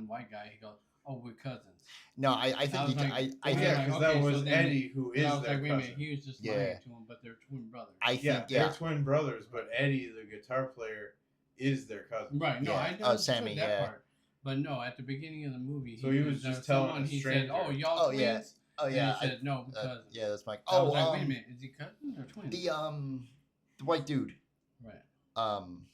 white guy, he goes, "Oh, we're cousins." No, I think because that was Eddie, who is their cousin. Wait a minute, he was just lying to him, but they're twin brothers. They're twin brothers, but Eddie, the guitar player, is their cousin. Right? No, I don't Sammy, that part. But no, at the beginning of the movie, he was just telling he said, "Oh, y'all twins." Oh yeah. And he said, "No, cousins." Yeah, that's Mike. I was like, wait a minute, is he cousins or twins? The white dude. Right. I'm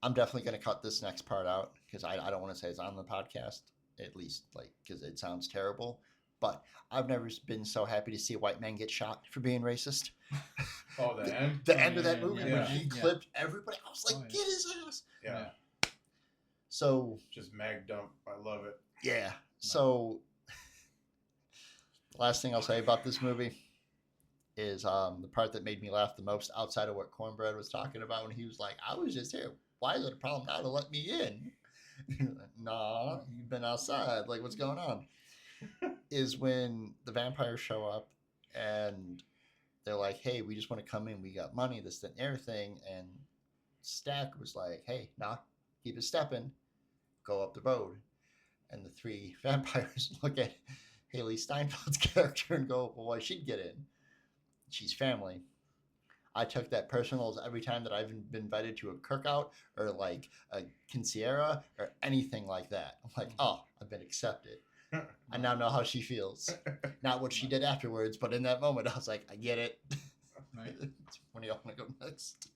definitely going to cut this next part out because I don't want to say it's on the podcast, at least because it sounds terrible. But I've never been so happy to see a white man get shot for being racist. Oh, the end? The end of that movie yeah. when he clipped everybody. I was like, get his ass. Yeah. So. Just mag dump. I love it. Yeah. So. The last thing I'll say about this movie is the part that made me laugh the most outside of what Cornbread was talking about when he was like, I was just here. Why is it a problem now to let me in? Nah, you've been outside. Like, what's going on? Is when the vampires show up and they're like, hey, we just want to come in. We got money, this, that, and everything. And Stack was like, hey, nah, keep it stepping. Go up the road. And the three vampires look at Haley Steinfeld's character and go, well, why she'd get in? She's family. I took that personal as every time that I've been invited to a cookout or like a quinceañera or anything like that. I'm like, oh, I've been accepted. I now know how she feels. Not what she did afterwards, but in that moment, I was like, I get it. Right. When do y'all want to go next?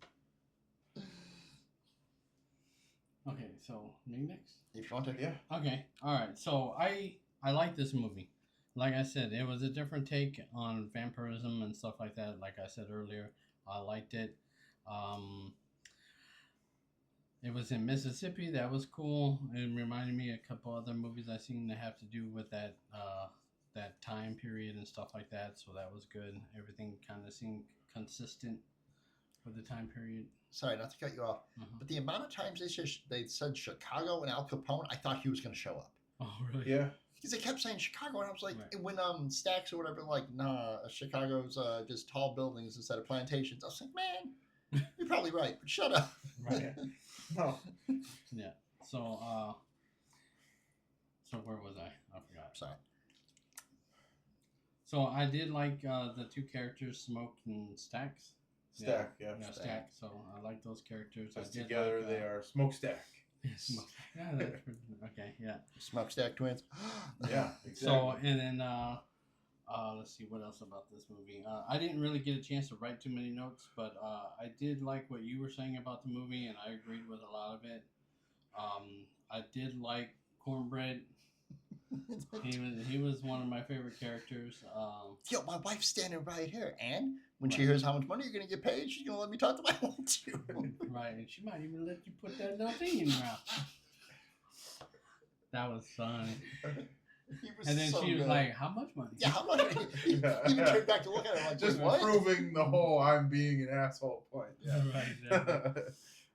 Okay, so me next? If you want to. Yeah. Okay, all right. So I like this movie. Like I said, it was a different take on vampirism and stuff like that. Like I said earlier, I liked it. It was in Mississippi. That was cool. It reminded me of a couple other movies I seen that have to do with that that time period and stuff like that. So that was good. Everything kind of seemed consistent with the time period. Sorry, not to cut you off, but the amount of times they said Chicago and Al Capone, I thought he was going to show up. Oh, really? Yeah. Because they kept saying Chicago, and I was like, Right. when Stacks or whatever, like, nah, Chicago's just tall buildings instead of plantations. I was like, man, you're probably right, but shut up. Right. No. Yeah. So where was I? I forgot. Sorry. So I did like the two characters, Smoke and Stacks. Stack, yeah. Stack. So I like those characters. Just I did together like, they are Smokestack. Smoke. Yeah, that's pretty, okay, yeah. Smokestack twins. Yeah, exactly. So and then let's see what else about this movie. I didn't really get a chance to write too many notes, but I did like what you were saying about the movie, and I agreed with a lot of it. I did like Cornbread. He was one of my favorite characters. Yo, my wife's standing right here, and when she hears how much money you're gonna get paid, she's gonna let me talk to my wife too. Right, and she might even let you put that little thing in your mouth. That was fun. And then so she was good. like, "How much money?" Yeah, how much? He even turned back to look at her like, just what? proving the whole I'm being an asshole point. Yeah. Right. Yeah.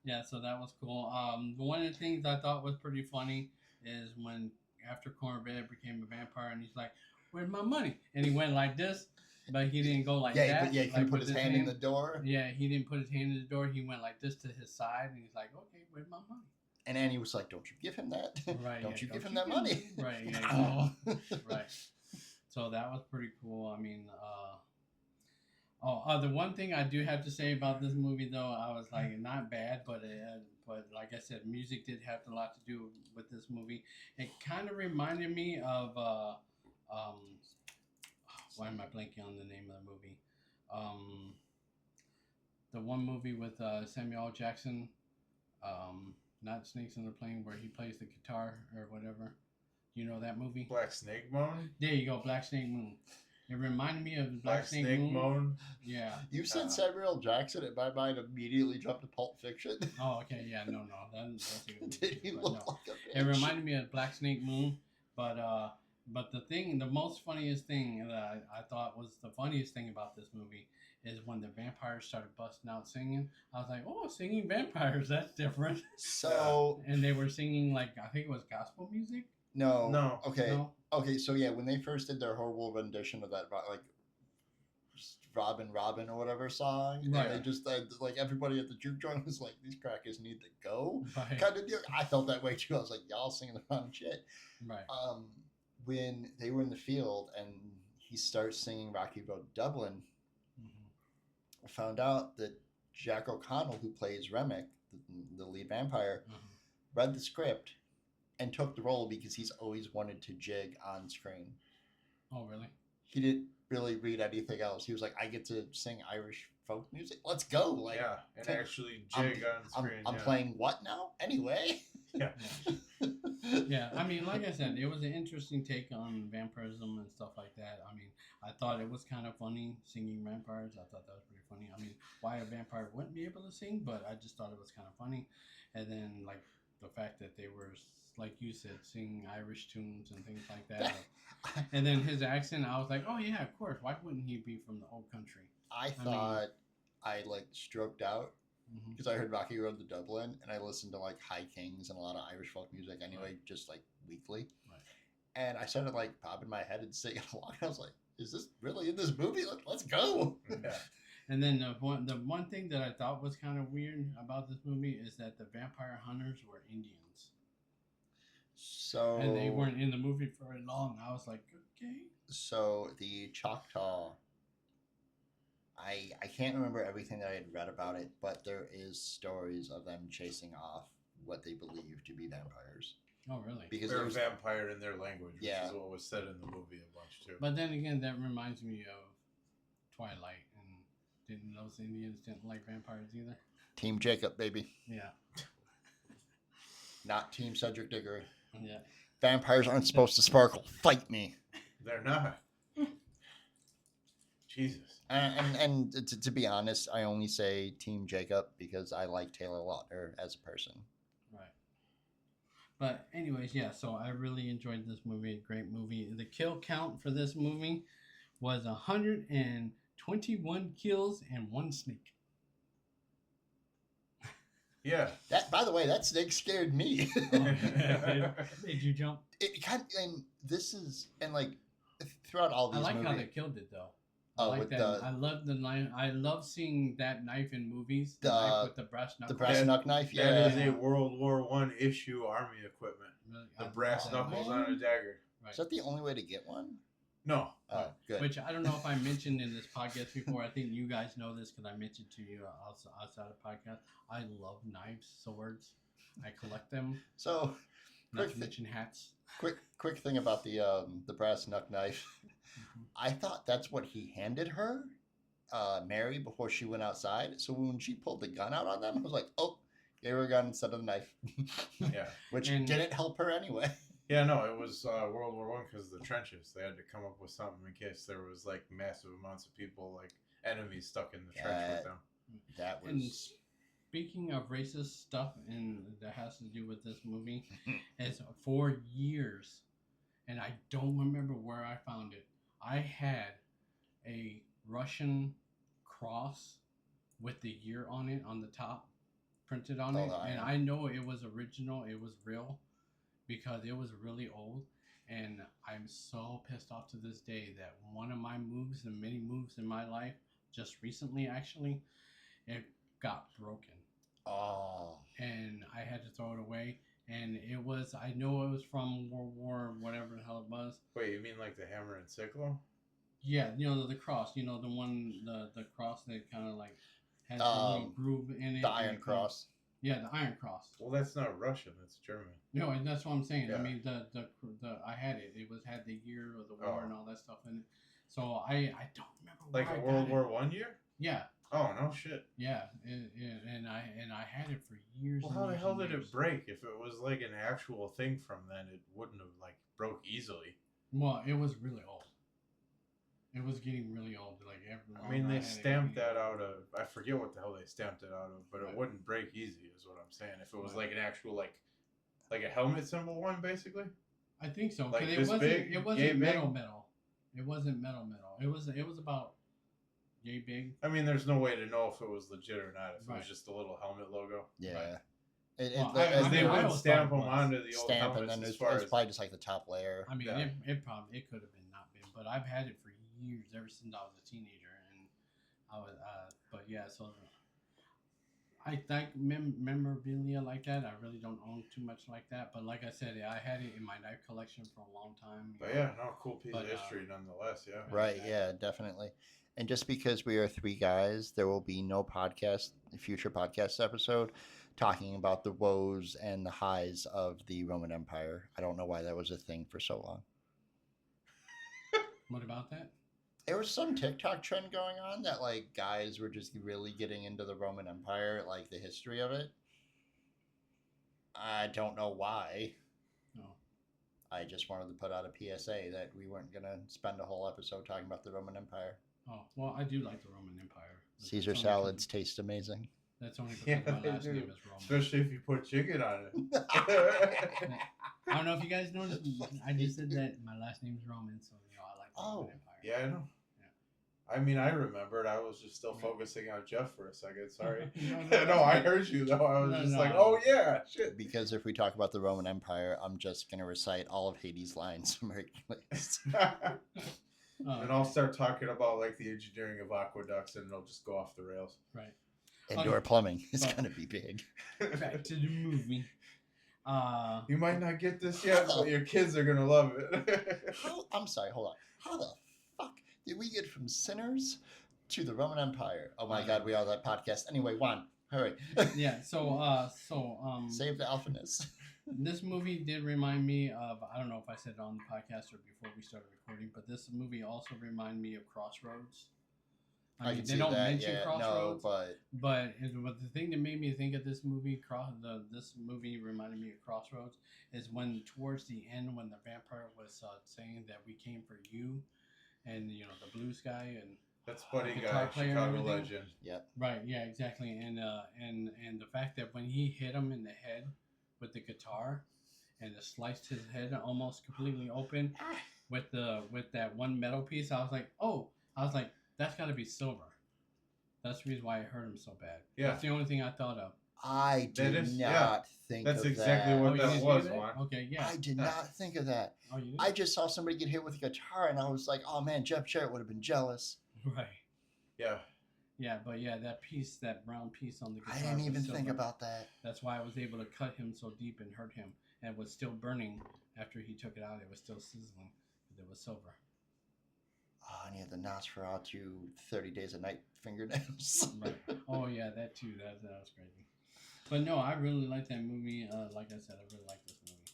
Yeah, so that was cool. One of the things I thought was pretty funny is when after Cornbread became a vampire, and he's like, "Where's my money?" And he went like this, but he didn't go like that. He like put his hand in the door. Yeah, he didn't put his hand in the door. He went like this to his side, and he's like, "Okay, where's my money?" And Annie was like, "Don't you give him that? Right. Don't you give him that money?" Right. Yeah. Right. So that was pretty cool. I mean, the one thing I do have to say about this movie, though, I was like, not bad, but like I said, music did have a lot to do with this movie. It kind of reminded me of why am I blanking on the name of the movie? The one movie with Samuel L. Jackson, not Snakes on the Plane, where he plays the guitar or whatever. You know that movie? Black Snake Moan? There you go, Black Snake Moon. It reminded me of Black Snake Moan. Yeah. You said Samuel L. Jackson, and my mind immediately jumped to Pulp Fiction. Oh, okay. Yeah, no. That's a good Did he look like a bitch? It reminded me of Black Snake Moon, but the most funniest thing that I thought was the funniest thing about this movie is when the vampires started busting out singing. I was like, oh, singing vampires, that's different. So... And they were singing, like, I think it was gospel music? No. Okay. No? Okay, so yeah, when they first did their horrible rendition of that, like, Robin or whatever song, right. And they just, like, everybody at the juke joint was like, these crackers need to go. Right. Kind of deal. I felt that way too. I was like, y'all singing the wrong shit. Right. When they were in the field and he starts singing Rocky Road Dublin, I found out that Jack O'Connell, who plays Remick, the lead vampire, read the script and took the role because he's always wanted to jig on screen. Oh, really? He didn't really read anything else. He was like, I get to sing Irish folk music. Let's go. Like, yeah, and actually jig on screen. I'm playing what now? Anyway. Yeah. Yeah, I mean, like I said, it was an interesting take on vampirism and stuff like that. I mean, I thought it was kind of funny singing vampires. I thought that was pretty funny. I mean, why a vampire wouldn't be able to sing, but I just thought it was kind of funny. And then, like, the fact that they were, like you said, singing Irish tunes and things like that. And then his accent, I was like, oh, yeah, of course. Why wouldn't he be from the old country? I thought I like stroked out because I heard Rocky Road to Dublin, and I listened to like High Kings and a lot of Irish folk music anyway, just like weekly. Right. And I started like popping my head and singing along. I was like, "Is this really in this movie? Let's go!" Yeah. And then the one thing that I thought was kind of weird about this movie is that the vampire hunters were Indians. So And they weren't in the movie for very long. I was like, okay. So the Choctaw. I can't remember everything that I had read about it, but there is stories of them chasing off what they believe to be vampires. Oh, really? Because they're vampire in their language, which is what was said in the movie a bunch too. But then again, that reminds me of Twilight, and didn't those Indians didn't like vampires either? Team Jacob, baby. Yeah. Not Team Cedric Diggory. Yeah. Vampires aren't supposed to sparkle. Fight me. They're not. Jesus. And to be honest, I only say Team Jacob because I like Taylor Lautner as a person. Right. But anyways, yeah, so I really enjoyed this movie. Great movie. The kill count for this movie was 121 kills and 1 snake. Yeah. That, by the way, that snake scared me. Made you jump? It kind of, and this is, and like, throughout all these movies. I like how they killed it, though. I like that. I love the knife. I love seeing that knife in movies. The knife with the brass knuckles. The brass knuck knife, yeah. That is a World War I issue army equipment. Really? The brass knuckles on a dagger. Right. Is that the only way to get one? No. Oh, good. Which I don't know if I mentioned in this podcast before. I think you guys know this because I mentioned to you outside of podcast. I love knives, swords. I collect them. So, not to mention hats. Quick thing about the brass knuck knife. I thought that's what he handed her, Mary, before she went outside. So when she pulled the gun out on them, I was like, oh, gave her a gun instead of the knife. Yeah. Which didn't help her anyway. Yeah, no, it was World War I because of the trenches. They had to come up with something in case there was like massive amounts of people, like enemies stuck in the trench with them. That was... And speaking of racist stuff and that has to do with this movie, it's for years, and I don't remember where I found it. I had a Russian cross with the year on it on the top, printed on it, and I know it was original, it was real, because it was really old, and I'm so pissed off to this day that one of my moves, and many moves in my life, just recently actually, it got broken. Oh. And I had to throw it away. And it was, I know it was from World War, whatever the hell it was. Wait, you mean like the hammer and sickle? Yeah, you know, the cross, you know, the one, the cross that kind of like has a little groove in it. The Iron Cross. Yeah, the Iron Cross. Well, that's not Russian, that's German. No, and that's what I'm saying. Yeah. I mean, the I had it. It had the year of the war and all that stuff in it. So I don't remember like a World War I year? Yeah. Oh, no shit. Yeah, and I had it for years. Well, how the hell did it break? If it was like an actual thing from then, it wouldn't have like broke easily. Well, it was really old. It was getting really old. Like I mean, they stamped that out of. I forget what the hell they stamped it out of, but it wouldn't break easy, is what I'm saying. If it was like an actual like a helmet symbol one, basically. I think so. Like it this wasn't, big. It wasn't metal. It wasn't metal. It was about yay big. I mean, there's no way to know if it was legit or not. If it was just a little helmet logo. Yeah. Right. They would stamp them onto the old helmets. And then it's probably just like the top layer. I mean, it could have been not been, but I've had it for years, ever since I was a teenager, and I was. But yeah, so I think memorabilia like that, I really don't own too much like that. But like I said, I had it in my knife collection for a long time. But yeah, no, cool piece of history nonetheless. Yeah. Right. Yeah, definitely. And just because we are 3 guys, there will be no future podcast episode talking about the woes and the highs of the Roman Empire. I don't know why that was a thing for so long. What about that? There was some TikTok trend going on that like guys were just really getting into the Roman Empire, like the history of it. I don't know why. No. I just wanted to put out a PSA that we weren't gonna spend a whole episode talking about the Roman Empire. Oh, well, I do like the Roman Empire. Caesar salads taste amazing. That's only because my last name is Roman. Especially if you put chicken on it. I don't know if you guys noticed. I just said that my last name is Roman, so I like the Roman Empire. Yeah, I know. I mean, I remembered. I was just still focusing on Jeff for a second. Sorry. No, I heard you, though. I was just like, oh, yeah, shit. Because if we talk about the Roman Empire, I'm just going to recite all of Hades' lines from Hercules. And I'll start talking about, like, the engineering of aqueducts, and it'll just go off the rails. Right. Indoor plumbing is going to be big. Back to the movie. You might not get this yet, but your kids are going to love it. I'm sorry, hold on. How the fuck did we get from Sinners to the Roman Empire? Oh my God, we are that podcast. Anyway, Juan, hurry. Yeah, Save the alphaness. This movie did remind me of, I don't know if I said it on the podcast or before we started recording, but this movie also reminded me of Crossroads. I mean, they don't mention Crossroads, no, but the thing that made me think of this movie, this movie reminded me of Crossroads, is when towards the end, when the vampire was saying that we came for you, and the blue sky and that's Buddy Guy, Chicago legend. Yeah. Right. Yeah. Exactly. And the fact that when he hit him in the head with the guitar, and it sliced his head almost completely open with that one metal piece, I was like, that's got to be silver. That's the reason why it hurt him so bad. Yeah. That's the only thing I thought of. I did not think of that. That's exactly what that was, Juan. Okay, yeah. I did not think of that. Oh, you did? I just saw somebody get hit with a guitar, and I was like, oh man, Jeff Jarrett would have been jealous. Right. Yeah. Yeah, but yeah, that brown piece on the guitar. I didn't even think about that. That's why I was able to cut him so deep and hurt him. And it was still burning after he took it out. It was still sizzling because it was silver. Oh, and he had the Nosferatu 30 Days a Night fingernails. Right. Oh, yeah, that too. That was crazy. But no, I really like that movie. Like I said, I really like this movie.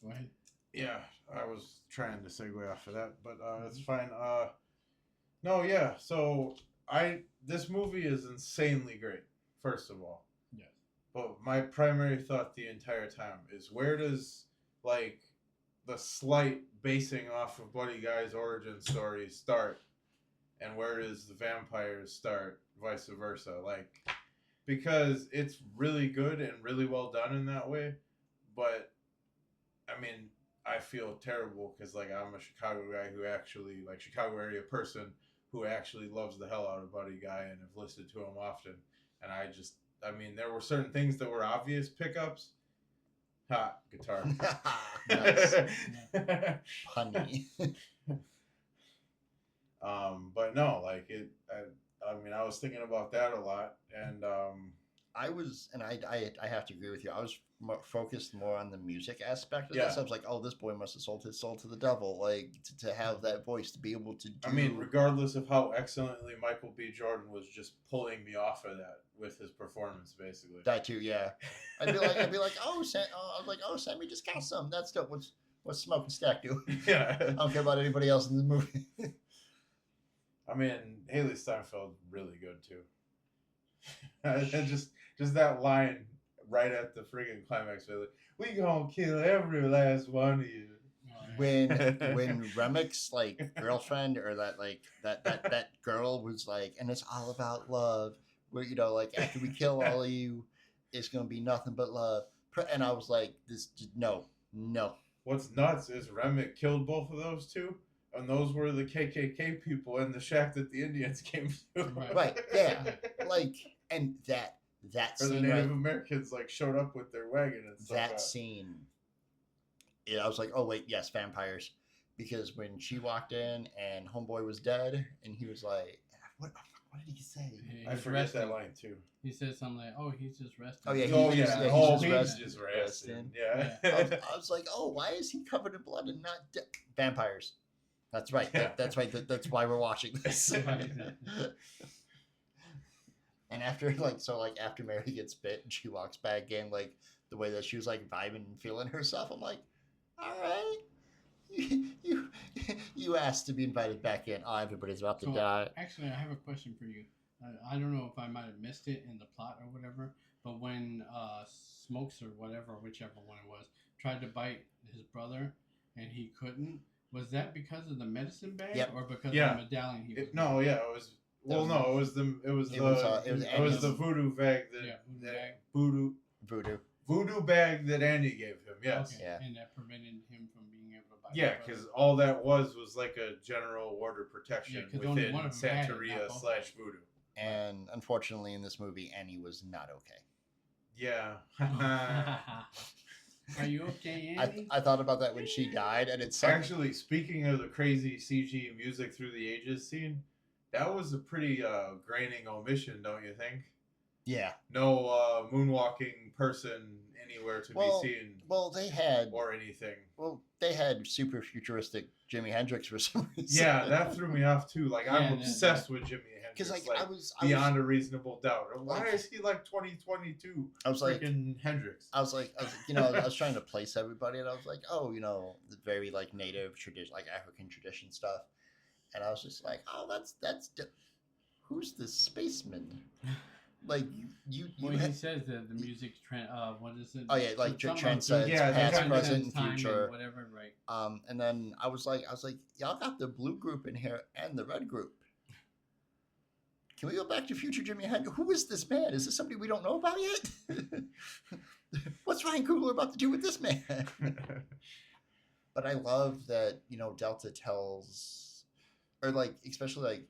Go ahead. Yeah, I was trying to segue off of that, but it's fine. No, yeah, so this movie is insanely great, first of all. Yes. But my primary thought the entire time is, where does, like, the slight basing off of Buddy Guy's origin story start, and where does the vampires start, vice versa? Like, because it's really good and really well done in that way, but, I mean, I feel terrible because, like, I'm a Chicago guy who actually, like, Chicago area person who actually loves the hell out of Buddy Guy and have listened to him often. And I mean, there were certain things that were obvious pickups. Ha, guitar. Punny. But no, like I mean, I was thinking about that a lot, and I have to agree with you. I was focused more on the music aspect of this. I was like, oh, this boy must have sold his soul to the devil, like to have that voice, to be able to do. I mean, regardless of how excellently Michael B. Jordan was just pulling me off of that with his performance, basically. That too, yeah. I'd be like, oh, Sammy just got some. That's dope. What's Smoke and Stack do? Yeah. I don't care about anybody else in the movie. I mean, Haley Steinfeld really good too. And just that line right at the friggin' climax, like, we gonna kill every last one of you. When Remek's like girlfriend or that girl was like, and it's all about love. Where like after we kill all of you, it's gonna be nothing but love. And I was like, no. What's nuts is Remek killed both of those two, and those were the KKK people in the shack that the Indians came to. Right, yeah. Like, and that or scene, the Native Americans like showed up with their wagon and stuff. That scene, yeah, I was like, oh wait, yes, vampires. Because when she walked in and Homeboy was dead, and he was like, what did he say? I forget that line too. He said something like, "Oh, he's just resting." Oh yeah, he's just resting. Yeah. I was like, oh, why is he covered in blood and not vampires? That's right. That's right. That's why we're watching this. And after after Mary gets bit and she walks back in, like the way that she was like vibing and feeling herself, I'm like, all right, you You asked to be invited back in. Oh, everybody's about to die. Actually, I have a question for you. I don't know if I might have missed it in the plot or whatever, but when Smokes or whatever, whichever one it was, tried to bite his brother and he couldn't, was that because of the medicine bag or because of the medallion he was wearing? It was. Well, no, it was the voodoo bag voodoo bag that Andy gave him. Yes. Okay. Yeah. And that prevented him from being able to bite. Yeah, because all that was like a general order protection within Santeria / voodoo. And unfortunately, in this movie, Annie was not okay. Yeah. Are you okay, Annie? I thought about that when she died, and it's actually, speaking of the crazy CG music through the ages scene, that was a pretty graining omission, don't you think? Yeah. No moonwalking person anywhere to be seen. Well, they had or anything. Well, they had super futuristic Jimi Hendrix for some reason. Yeah, that threw me off too. Like I'm obsessed with Jimi Hendrix. Because I was beyond a reasonable doubt. Why is he like 2022? I was freaking Hendrix. I was like, I was trying to place everybody, and I was like, oh, the very like native tradition, like African tradition stuff, and I was just like, oh, that's who's the spaceman? Like you he says that the music's what is it? Oh yeah, like transcends past, present, and future, whatever, right? And then I was like, y'all got the blue group in here and the red group. Can we go back to future Jimi Hendrix? Who is this man? Is this somebody we don't know about yet? What's Ryan Coogler about to do with this man? But I love that Delta tells, or like especially like.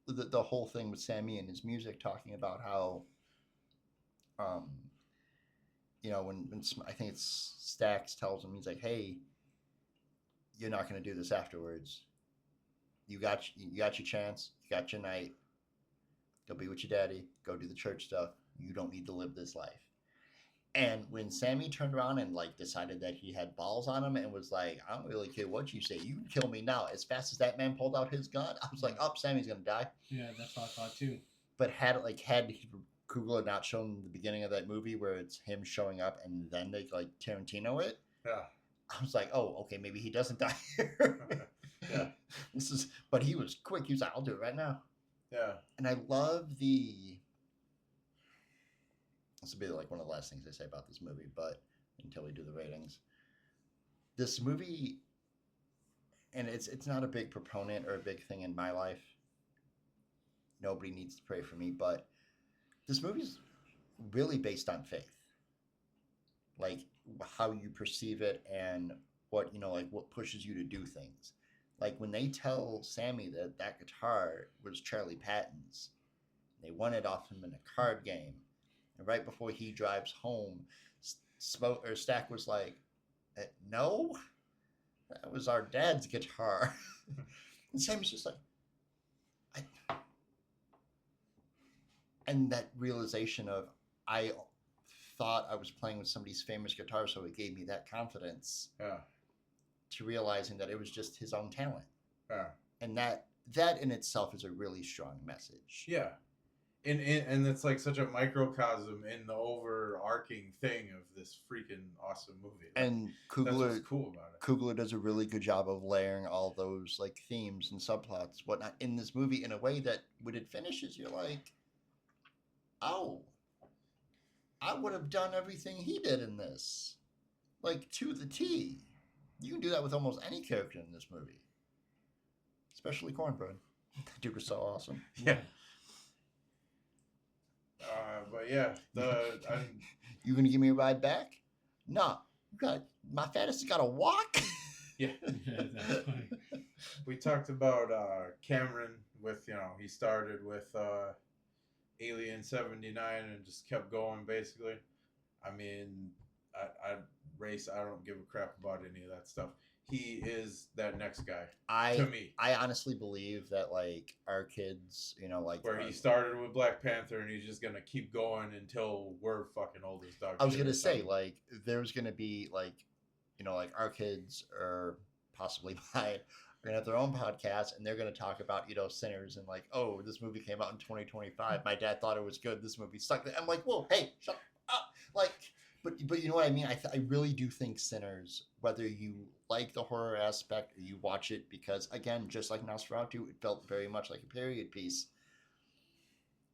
The whole thing with Sammy and his music, talking about how, when I think it's Stax tells him, he's like, hey, you're not going to do this afterwards. You got your chance. You got your night. Go be with your daddy. Go do the church stuff. You don't need to live this life. And when Sammy turned around and like decided that he had balls on him and was like, I don't really care what you say. You can kill me now. As fast as that man pulled out his gun, I was like, oh, Sammy's going to die. Yeah, that's what I thought too. But had Coogler not shown the beginning of that movie where it's him showing up and then they like Tarantino it, I was like, oh, okay, maybe he doesn't die here. Yeah. But he was quick. He was like, I'll do it right now. Yeah. And I love this will be like one of the last things I say about this movie, but until we do the ratings. This movie, and it's not a big proponent or a big thing in my life. Nobody needs to pray for me, but this movie's really based on faith. Like how you perceive it and what, like what pushes you to do things. Like when they tell Sammy that guitar was Charlie Patton's, they won it off him in a card game. And right before he drives home, Stack was like, no, that was our dad's guitar. And Sammy's just like, and that realization of, I thought I was playing with somebody's famous guitar, so it gave me that confidence. Yeah. To realizing that it was just his own talent. Yeah. And that in itself is a really strong message. Yeah. And it's like such a microcosm in the overarching thing of this freaking awesome movie. And Coogler, that's what's cool about it. Coogler does a really good job of layering all those like themes and subplots, whatnot, in this movie in a way that when it finishes, you're like, oh, I would have done everything he did in this, like to the T. You can do that with almost any character in this movie, especially Cornbread. That dude was so awesome. Yeah. But yeah, you gonna give me a ride back? No, my fattest has got to walk. Yeah. We talked about Cameron with he started with Alien 79 and just kept going basically. I mean, I don't give a crap about any of that stuff. He is that next guy to me. I honestly believe that like our kids, like where he started with Black Panther and he's just gonna keep going until we're fucking old as dog. I was gonna say like there's gonna be like, like our kids or possibly mine are gonna have their own podcast and they're gonna talk about sinners and like, oh, this movie came out in 2025. My dad thought it was good. This movie sucked. I'm like, whoa, hey, shut up, like. But you know what I mean? I really do think Sinners, whether you like the horror aspect or you watch it because, again, just like Nosferatu, it felt very much like a period piece.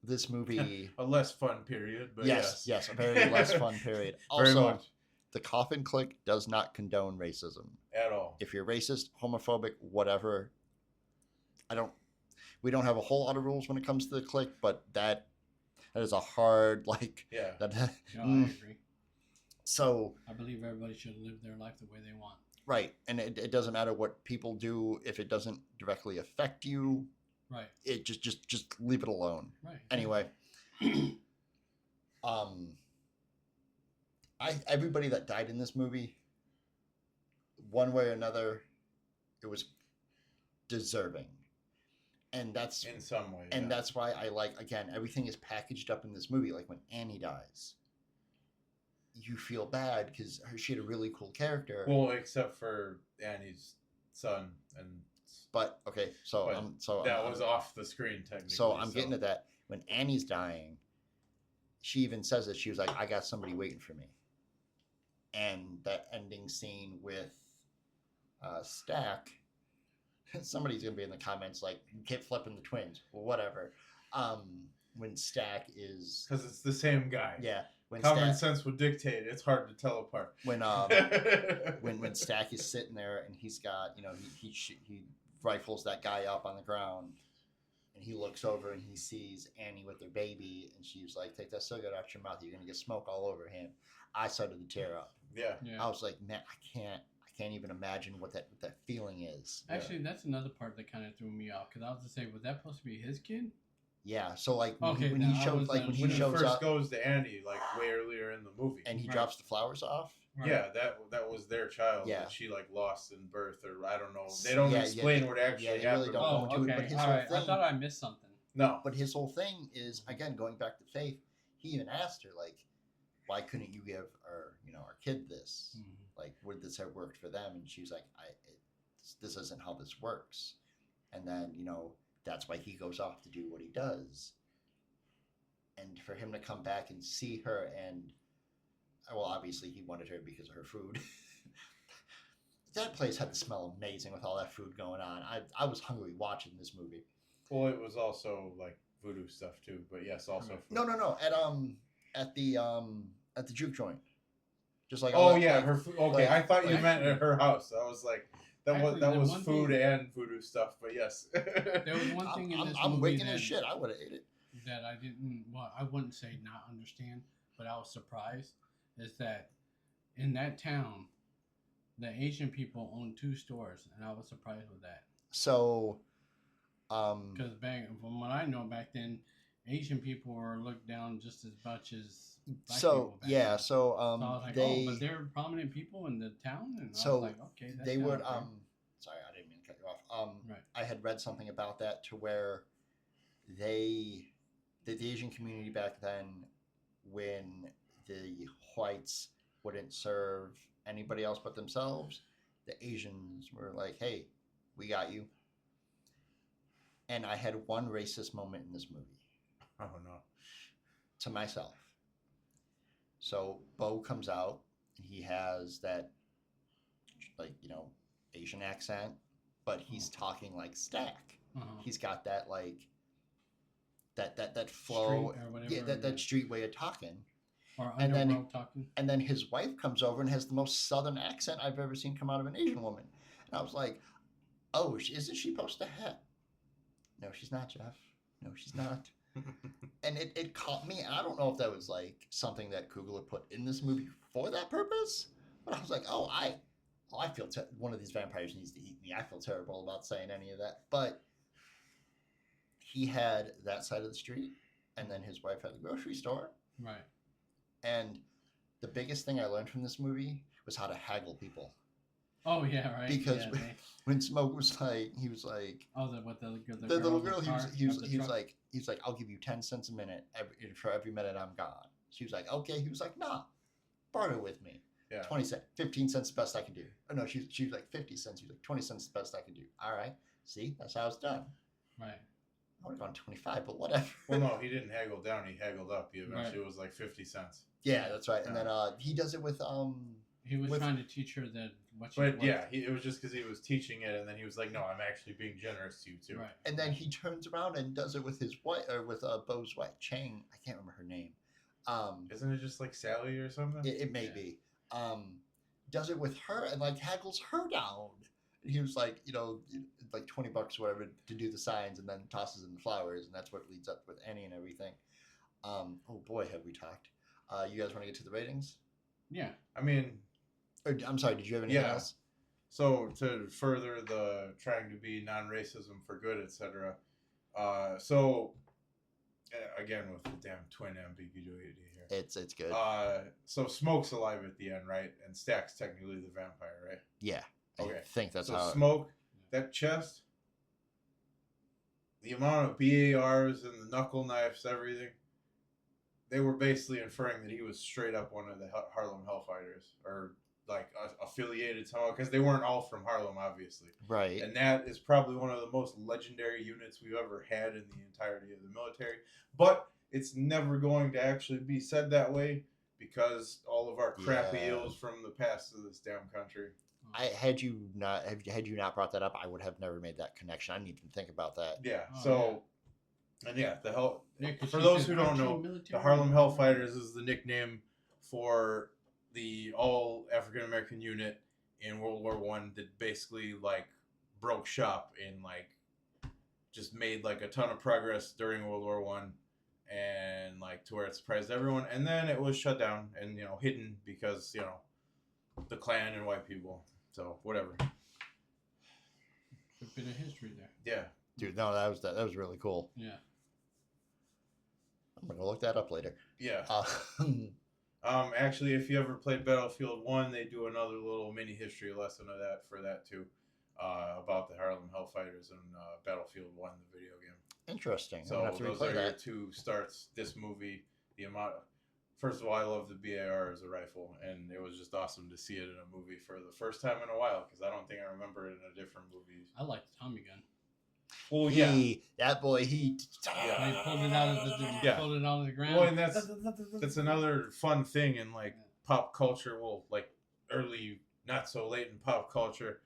This movie... a less fun period, but yes, a very less fun period. Very Also, much. The Koffin Click does not condone racism. At all. If you're racist, homophobic, whatever, we don't have a whole lot of rules when it comes to the click, but that is a hard, like... Yeah. I agree. So... I believe everybody should live their life the way they want. Right. And it doesn't matter what people do if it doesn't directly affect you. Right. It just leave it alone. Right. Anyway, everybody that died in this movie, one way or another, it was deserving. And that's in some way. And that's why I like, again, everything is packaged up in this movie. Like when Annie dies, you feel bad because she had a really cool character. Well, except for Annie's son and... But okay, so that was off the screen technically. So I'm getting to that. When Annie's dying, she even says that she was like, "I got somebody waiting for me." And that ending scene with Stack, somebody's gonna be in the comments like, "You keep flipping the twins," well, whatever. When Stack is because it's the same guy. Yeah. When common sense would dictate it's hard to tell apart. When when Stack is sitting there and he's got he rifles that guy up on the ground, and he looks over and he sees Annie with her baby, and she's like, "Take that cigarette out your mouth. You're gonna get smoke all over him." I started to tear up. Yeah. I was like, man, I can't even imagine what that feeling is. Actually, that's another part that kind of threw me off because I was to say, was that supposed to be his kid? Yeah. So like when he shows first up, goes to Annie like way earlier in the movie, and he drops the flowers off. Right. Yeah, that was their child that she like lost in birth, or I don't know. They don't explain what actually happened. Really don't go into it, but his whole thing, I thought I missed something. No, but his whole thing is, again, going back to Faith. He even asked her like, "Why couldn't you give our kid this? Like, would this have worked for them?" And she's like, "This isn't how this works." And then that's why he goes off to do what he does. And for him to come back and see her and... Well, obviously, he wanted her because of her food. That place had to smell amazing with all that food going on. I was hungry watching this movie. Well, it was also like voodoo stuff too, but yes, also food. No. At the juke joint, just like her food. Okay, I thought you meant at her house. I was like, that was food and voodoo stuff. But yes, there was one thing in this movie. I'm wicked as shit. I would have ate it. That I didn't. Well, I wouldn't say not understand, but I was surprised. Is that in that town, the Asian people own 2 stores, and I was surprised with that. So, because from what I know back then, Asian people were looked down just as much as black people back then. So I was like, but they're prominent people in the town, and I was like, okay, that's they would. okay. Sorry, I didn't mean to cut you off. Right. I had read something about that to where the Asian community back then, when the whites wouldn't serve anybody else but themselves, the Asians were like, "Hey, we got you." And I had one racist moment in this movie. Oh no. To myself. So Bo comes out and he has that Asian accent, but he's talking like Stack. He's got that that flow, that street way of talking. And then his wife comes over and has the most southern accent I've ever seen come out of an Asian woman. And I was like, "Oh, isn't she supposed to have?" "No, she's not, Jeff. No, she's not." And it caught me. And I don't know if that was like something that Coogler put in this movie for that purpose. But I was like, I feel one of these vampires needs to eat me. I feel terrible about saying any of that. But he had that side of the street, and then his wife had the grocery store. Right. And the biggest thing I learned from this movie was how to haggle people. Oh yeah, right. Because when Smoke was like, he was like, the little girl, he was like, "I'll give you 10 cents a minute for every minute I'm gone." She was like, "Okay." He was like, "Nah, barter with me. Yeah. 20 cents, 15 cents the best I can do." Oh no, she was like 50 cents. He was like 20 cents the best I can do. All right, see, that's how it's done. Right. I would have gone 25, but whatever. Well, no, he didn't haggle down. He haggled up. He eventually was like 50 cents. Yeah, that's right. And then he does it with He was trying to teach her that what she But yeah, it was just because he was teaching it, and then he was like, "No, I'm actually being generous to you too." Right. And then he turns around and does it with his wife, or with Bo's wife, Chang. I can't remember her name. Isn't it just like Sally or something? It may be. Does it with her and like haggles her down. And he was like, like $20 or whatever to do the signs, and then tosses in the flowers, and that's what leads up with Annie and everything. Oh boy, have we talked. You guys want to get to the ratings? Yeah. I mean, I'm sorry. Did you have anything else? So to further the trying to be non-racism for good, etc. So again with the damn twin ambiguity here. It's good. So Smoke's alive at the end, right? And Stack's technically the vampire, right? Yeah. Okay. I think that's so how. Smoke, that chest, the amount of BARs and the knuckle knives, everything. They were basically inferring that he was straight up one of the Harlem Hellfighters, or like affiliated somehow, because they weren't all from Harlem, obviously. Right. And that is probably one of the most legendary units we've ever had in the entirety of the military. But it's never going to actually be said that way because all of our crappy ills from the past of this damn country. Had you not brought that up, I would have never made that connection. I didn't even think about that. Yeah. Yeah, for those who don't know, the Harlem Hellfighters is the nickname for the all African American unit in World War I that basically like broke shop and like just made like a ton of progress during World War I, and like to where it surprised everyone. And then it was shut down and hidden because the Klan and white people. So whatever. A bit of history there. Yeah, dude. No, that was really cool. Yeah. I'm gonna look that up later. Yeah. Actually, if you ever played Battlefield 1, they do another little mini history lesson of that for that too, about the Harlem Hellfighters and Battlefield 1, the video game. Interesting. So those are your two starts. This movie, first of all, I love the BAR as a rifle, and it was just awesome to see it in a movie for the first time in a while because I don't think I remember it in a different movie. I like the Tommy gun. Well, that boy, He pulled it out of the ground. Well, and that's another fun thing in like pop culture. Well, like early, not so late in pop culture.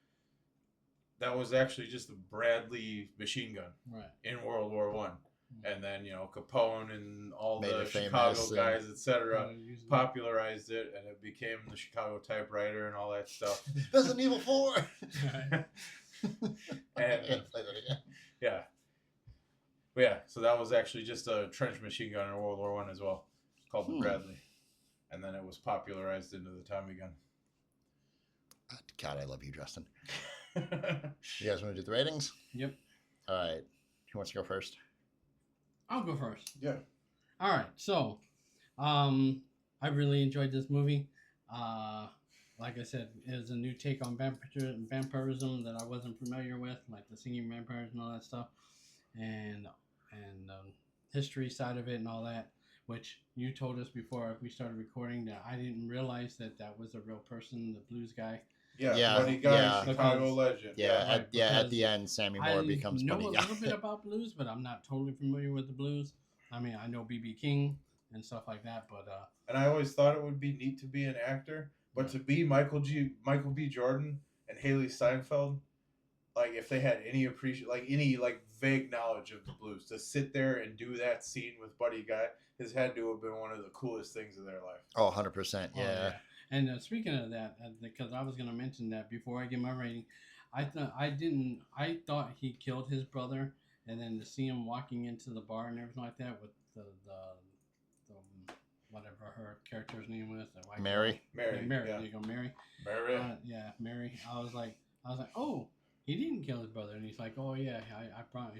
That was actually just a Bradley machine gun in World War I. And then Capone and all the Chicago guys, etc., popularized it, and it became the Chicago typewriter and all that stuff. Resident Evil 4. And yeah. So that was actually just a trench machine gun in World War I as well, called the Bradley, and then it was popularized into the Tommy gun. God, I love you, Justin. You guys want to do the ratings? Yep. All right. Who wants to go first? I'll go first. Yeah. All right. So, I really enjoyed this movie. Like I said, it was a new take on vampirism that I wasn't familiar with, like the singing vampires and all that stuff, and history side of it and all that, which you told us before we started recording that I didn't realize that was a real person, the blues guy. Buddy Guy, Chicago legend. At the end, Sammy Moore becomes Buddy Guy. I know a little bit about blues, but I'm not totally familiar with the blues. I mean, I know B.B. King and stuff like that, but... And I always thought it would be neat to be an actor, but to be Michael B. Jordan and Haley Steinfeld, like, if they had any vague knowledge of the blues, to sit there and do that scene with Buddy Guy has had to have been one of the coolest things of their life. Oh, 100%, yeah. Oh, yeah. And speaking of that, because I was going to mention that before I give my rating, I thought he killed his brother, and then to see him walking into the bar and everything like that with the whatever her character's name was, Mary. Mary. Yeah. There you go, Mary. Mary. Mary. I was like, oh, he didn't kill his brother, and he's like, oh yeah,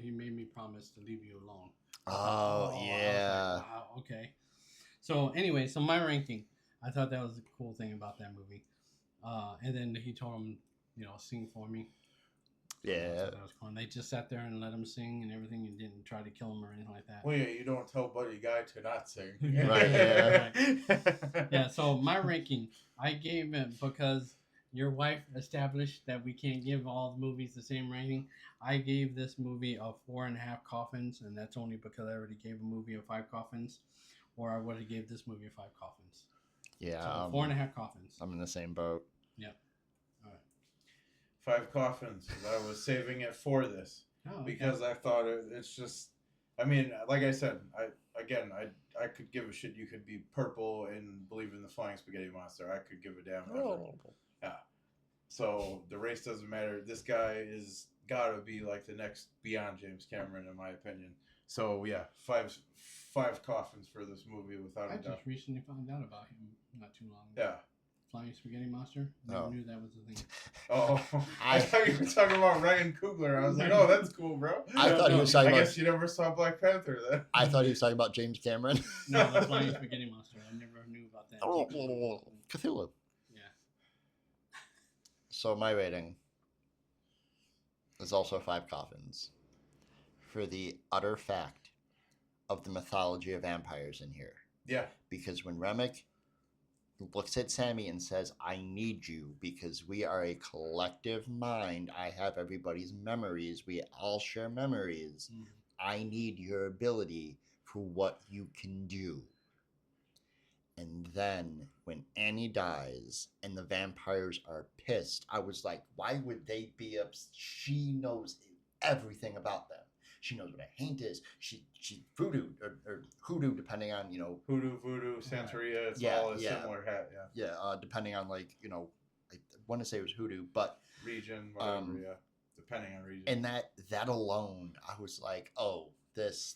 he made me promise to leave you alone. Oh yeah. Like, wow, okay. So anyway, my ranking. I thought that was the cool thing about that movie. And then he told him, sing for me. Yeah. That was cool. And they just sat there and let him sing and everything and didn't try to kill him or anything like that. Well, yeah, you don't tell Buddy Guy to not sing. Right, yeah. Yeah, so my ranking, I gave it because, your wife established that we can't give all the movies the same rating. I gave this movie a 4.5 coffins, and that's only because I already gave a movie a 5 coffins, or I would have gave this movie a 5 coffins. Yeah, so 4.5 coffins. I'm in the same boat. Yep. All right. 5 coffins. I was saving it for this because I thought it's just. I mean, like I said, I could give a shit. You could be purple and believe in the flying spaghetti monster. I could give a damn. Yeah. So the race doesn't matter. This guy is gotta be like the next beyond James Cameron, in my opinion. So yeah, five coffins for this movie without a doubt. I just recently found out about him not too long ago. Yeah. Flying spaghetti monster. Never knew that was a thing. Oh, I thought you were talking about Ryan Coogler. I was like, oh, that's cool, bro. I thought he was talking about. I guess you never saw Black Panther then. I thought he was talking about James Cameron. No, the Flying Spaghetti Monster. I never knew about that. Cthulhu. Yeah. So my rating is also 5 coffins for the utter fact of the mythology of vampires in here. Yeah. Because when Remick looks at Sammy and says, I need you because we are a collective mind. I have everybody's memories. We all share memories. Mm. I need your ability for what you can do. And then when Annie dies and the vampires are pissed, I was like, why would they be upset? She knows everything about them. She knows what a haint is. She voodoo or hoodoo, depending on, Hoodoo, voodoo, Santeria. It's all a similar hat, yeah. Yeah, depending on, I want to say it was hoodoo, but... Region, whatever, depending on region. And that alone, I was like, oh, this,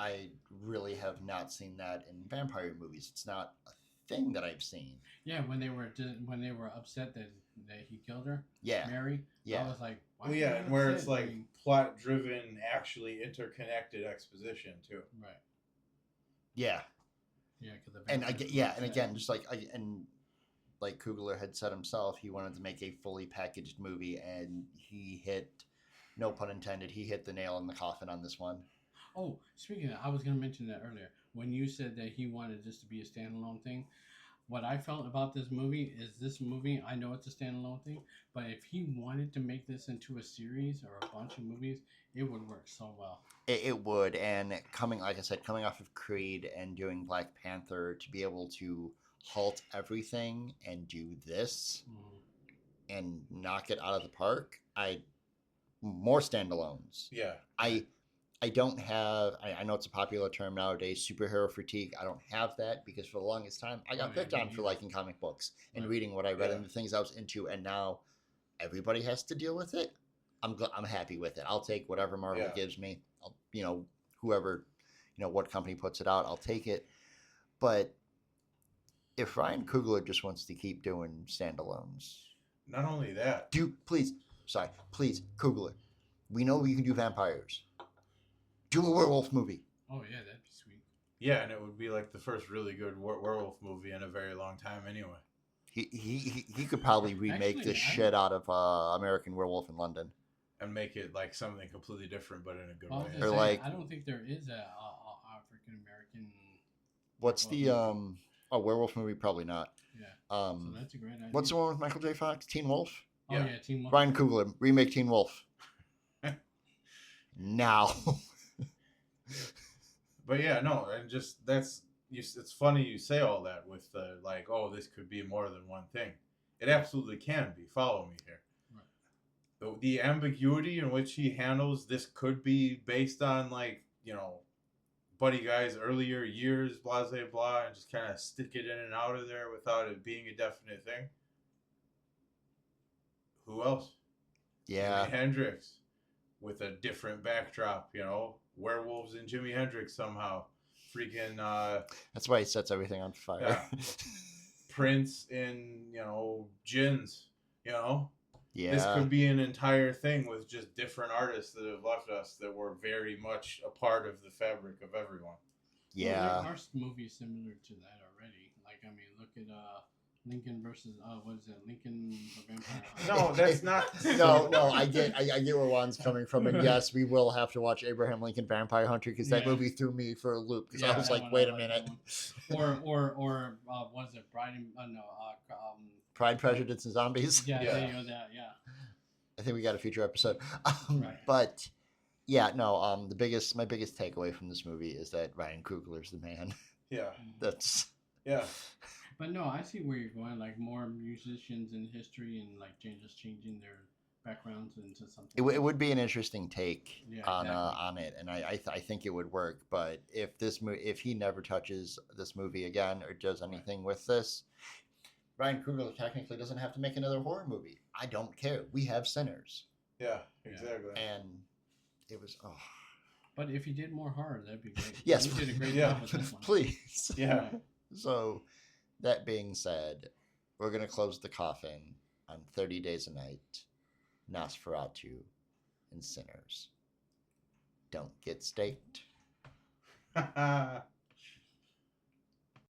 I really have not seen that in vampire movies. It's not a thing that I've seen. Yeah, when they were upset that he killed her. Yeah, Mary. Yeah, I was like, why? Well, yeah, and where it's like plot-driven, actually interconnected exposition too. Right. Yeah. Yeah, and again, just like Coogler had said himself, he wanted to make a fully packaged movie, and he hit, no pun intended, he hit the nail in the coffin on this one. Oh, speaking of, I was going to mention that earlier. When you said that he wanted this to be a standalone thing, what I felt about this movie is I know it's a standalone thing, but if he wanted to make this into a series or a bunch of movies, it would work so well. It would, and coming off of Creed and doing Black Panther, to be able to halt everything and do this and knock it out of the park, more standalones. Yeah. I don't have, I know it's a popular term nowadays, superhero fatigue. I don't have that because for the longest time, I got picked on for liking comic books and reading what I read and the things I was into. And now everybody has to deal with it. I'm happy with it. I'll take whatever Marvel gives me. Whoever, what company puts it out, I'll take it. But if Ryan Coogler just wants to keep doing standalones. Not only that. Please, Coogler. We know you can do vampires. Do a werewolf movie. Oh, yeah, that'd be sweet. Yeah, and it would be like the first really good werewolf movie in a very long time anyway. He could probably remake the shit out of American Werewolf in London. And make it like something completely different, but in a good way. Or I don't think there is a African-American... What's the... werewolf movie? Probably not. Yeah, so that's a great idea. What's the one with Michael J. Fox? Teen Wolf? Oh, yeah, Teen Wolf. Ryan Coogler, remake Teen Wolf. Now... But yeah, no, and just it's funny you say all that with this could be more than one thing. It absolutely can be. Follow me here. Right. The ambiguity in which he handles this could be based on Buddy Guy's earlier years, blah blah blah, and just kind of stick it in and out of there without it being a definite thing. Who else? Yeah, Jimi Hendrix with a different backdrop, werewolves and Jimi Hendrix somehow. Freaking that's why he sets everything on fire. Yeah. Prince in, gins, Yeah. This could be an entire thing with just different artists that have left us that were very much a part of the fabric of everyone. Yeah. Well, there are movies similar to that already. Look at Lincoln versus what is it? Lincoln the Vampire. No, that's not. No. I get where Juan's coming from, and yes, we will have to watch Abraham Lincoln Vampire Hunter because that movie threw me for a loop because I was like, wait a minute. Or was it Bride and Pride, Prejudice, and Zombies. Yeah, there you go. That I think we got a future episode. Right. But yeah, no. My biggest takeaway from this movie is that Ryan Coogler's the man. Yeah. That's. Yeah. But no, I see where you're going. Like more musicians in history and like just changing their backgrounds into something. It would be an interesting take on exactly. it, and I think it would work. But if he never touches this movie again or does anything with this, Ryan Coogler technically doesn't have to make another horror movie. I don't care. We have Sinners. Yeah, exactly. And it was But if he did more horror, that'd be great. Yes, he did a great job with this one. Please. Yeah. So, that being said, we're gonna close the coffin on 30 Days a Night, Nosferatu, and Sinners. Don't get staked.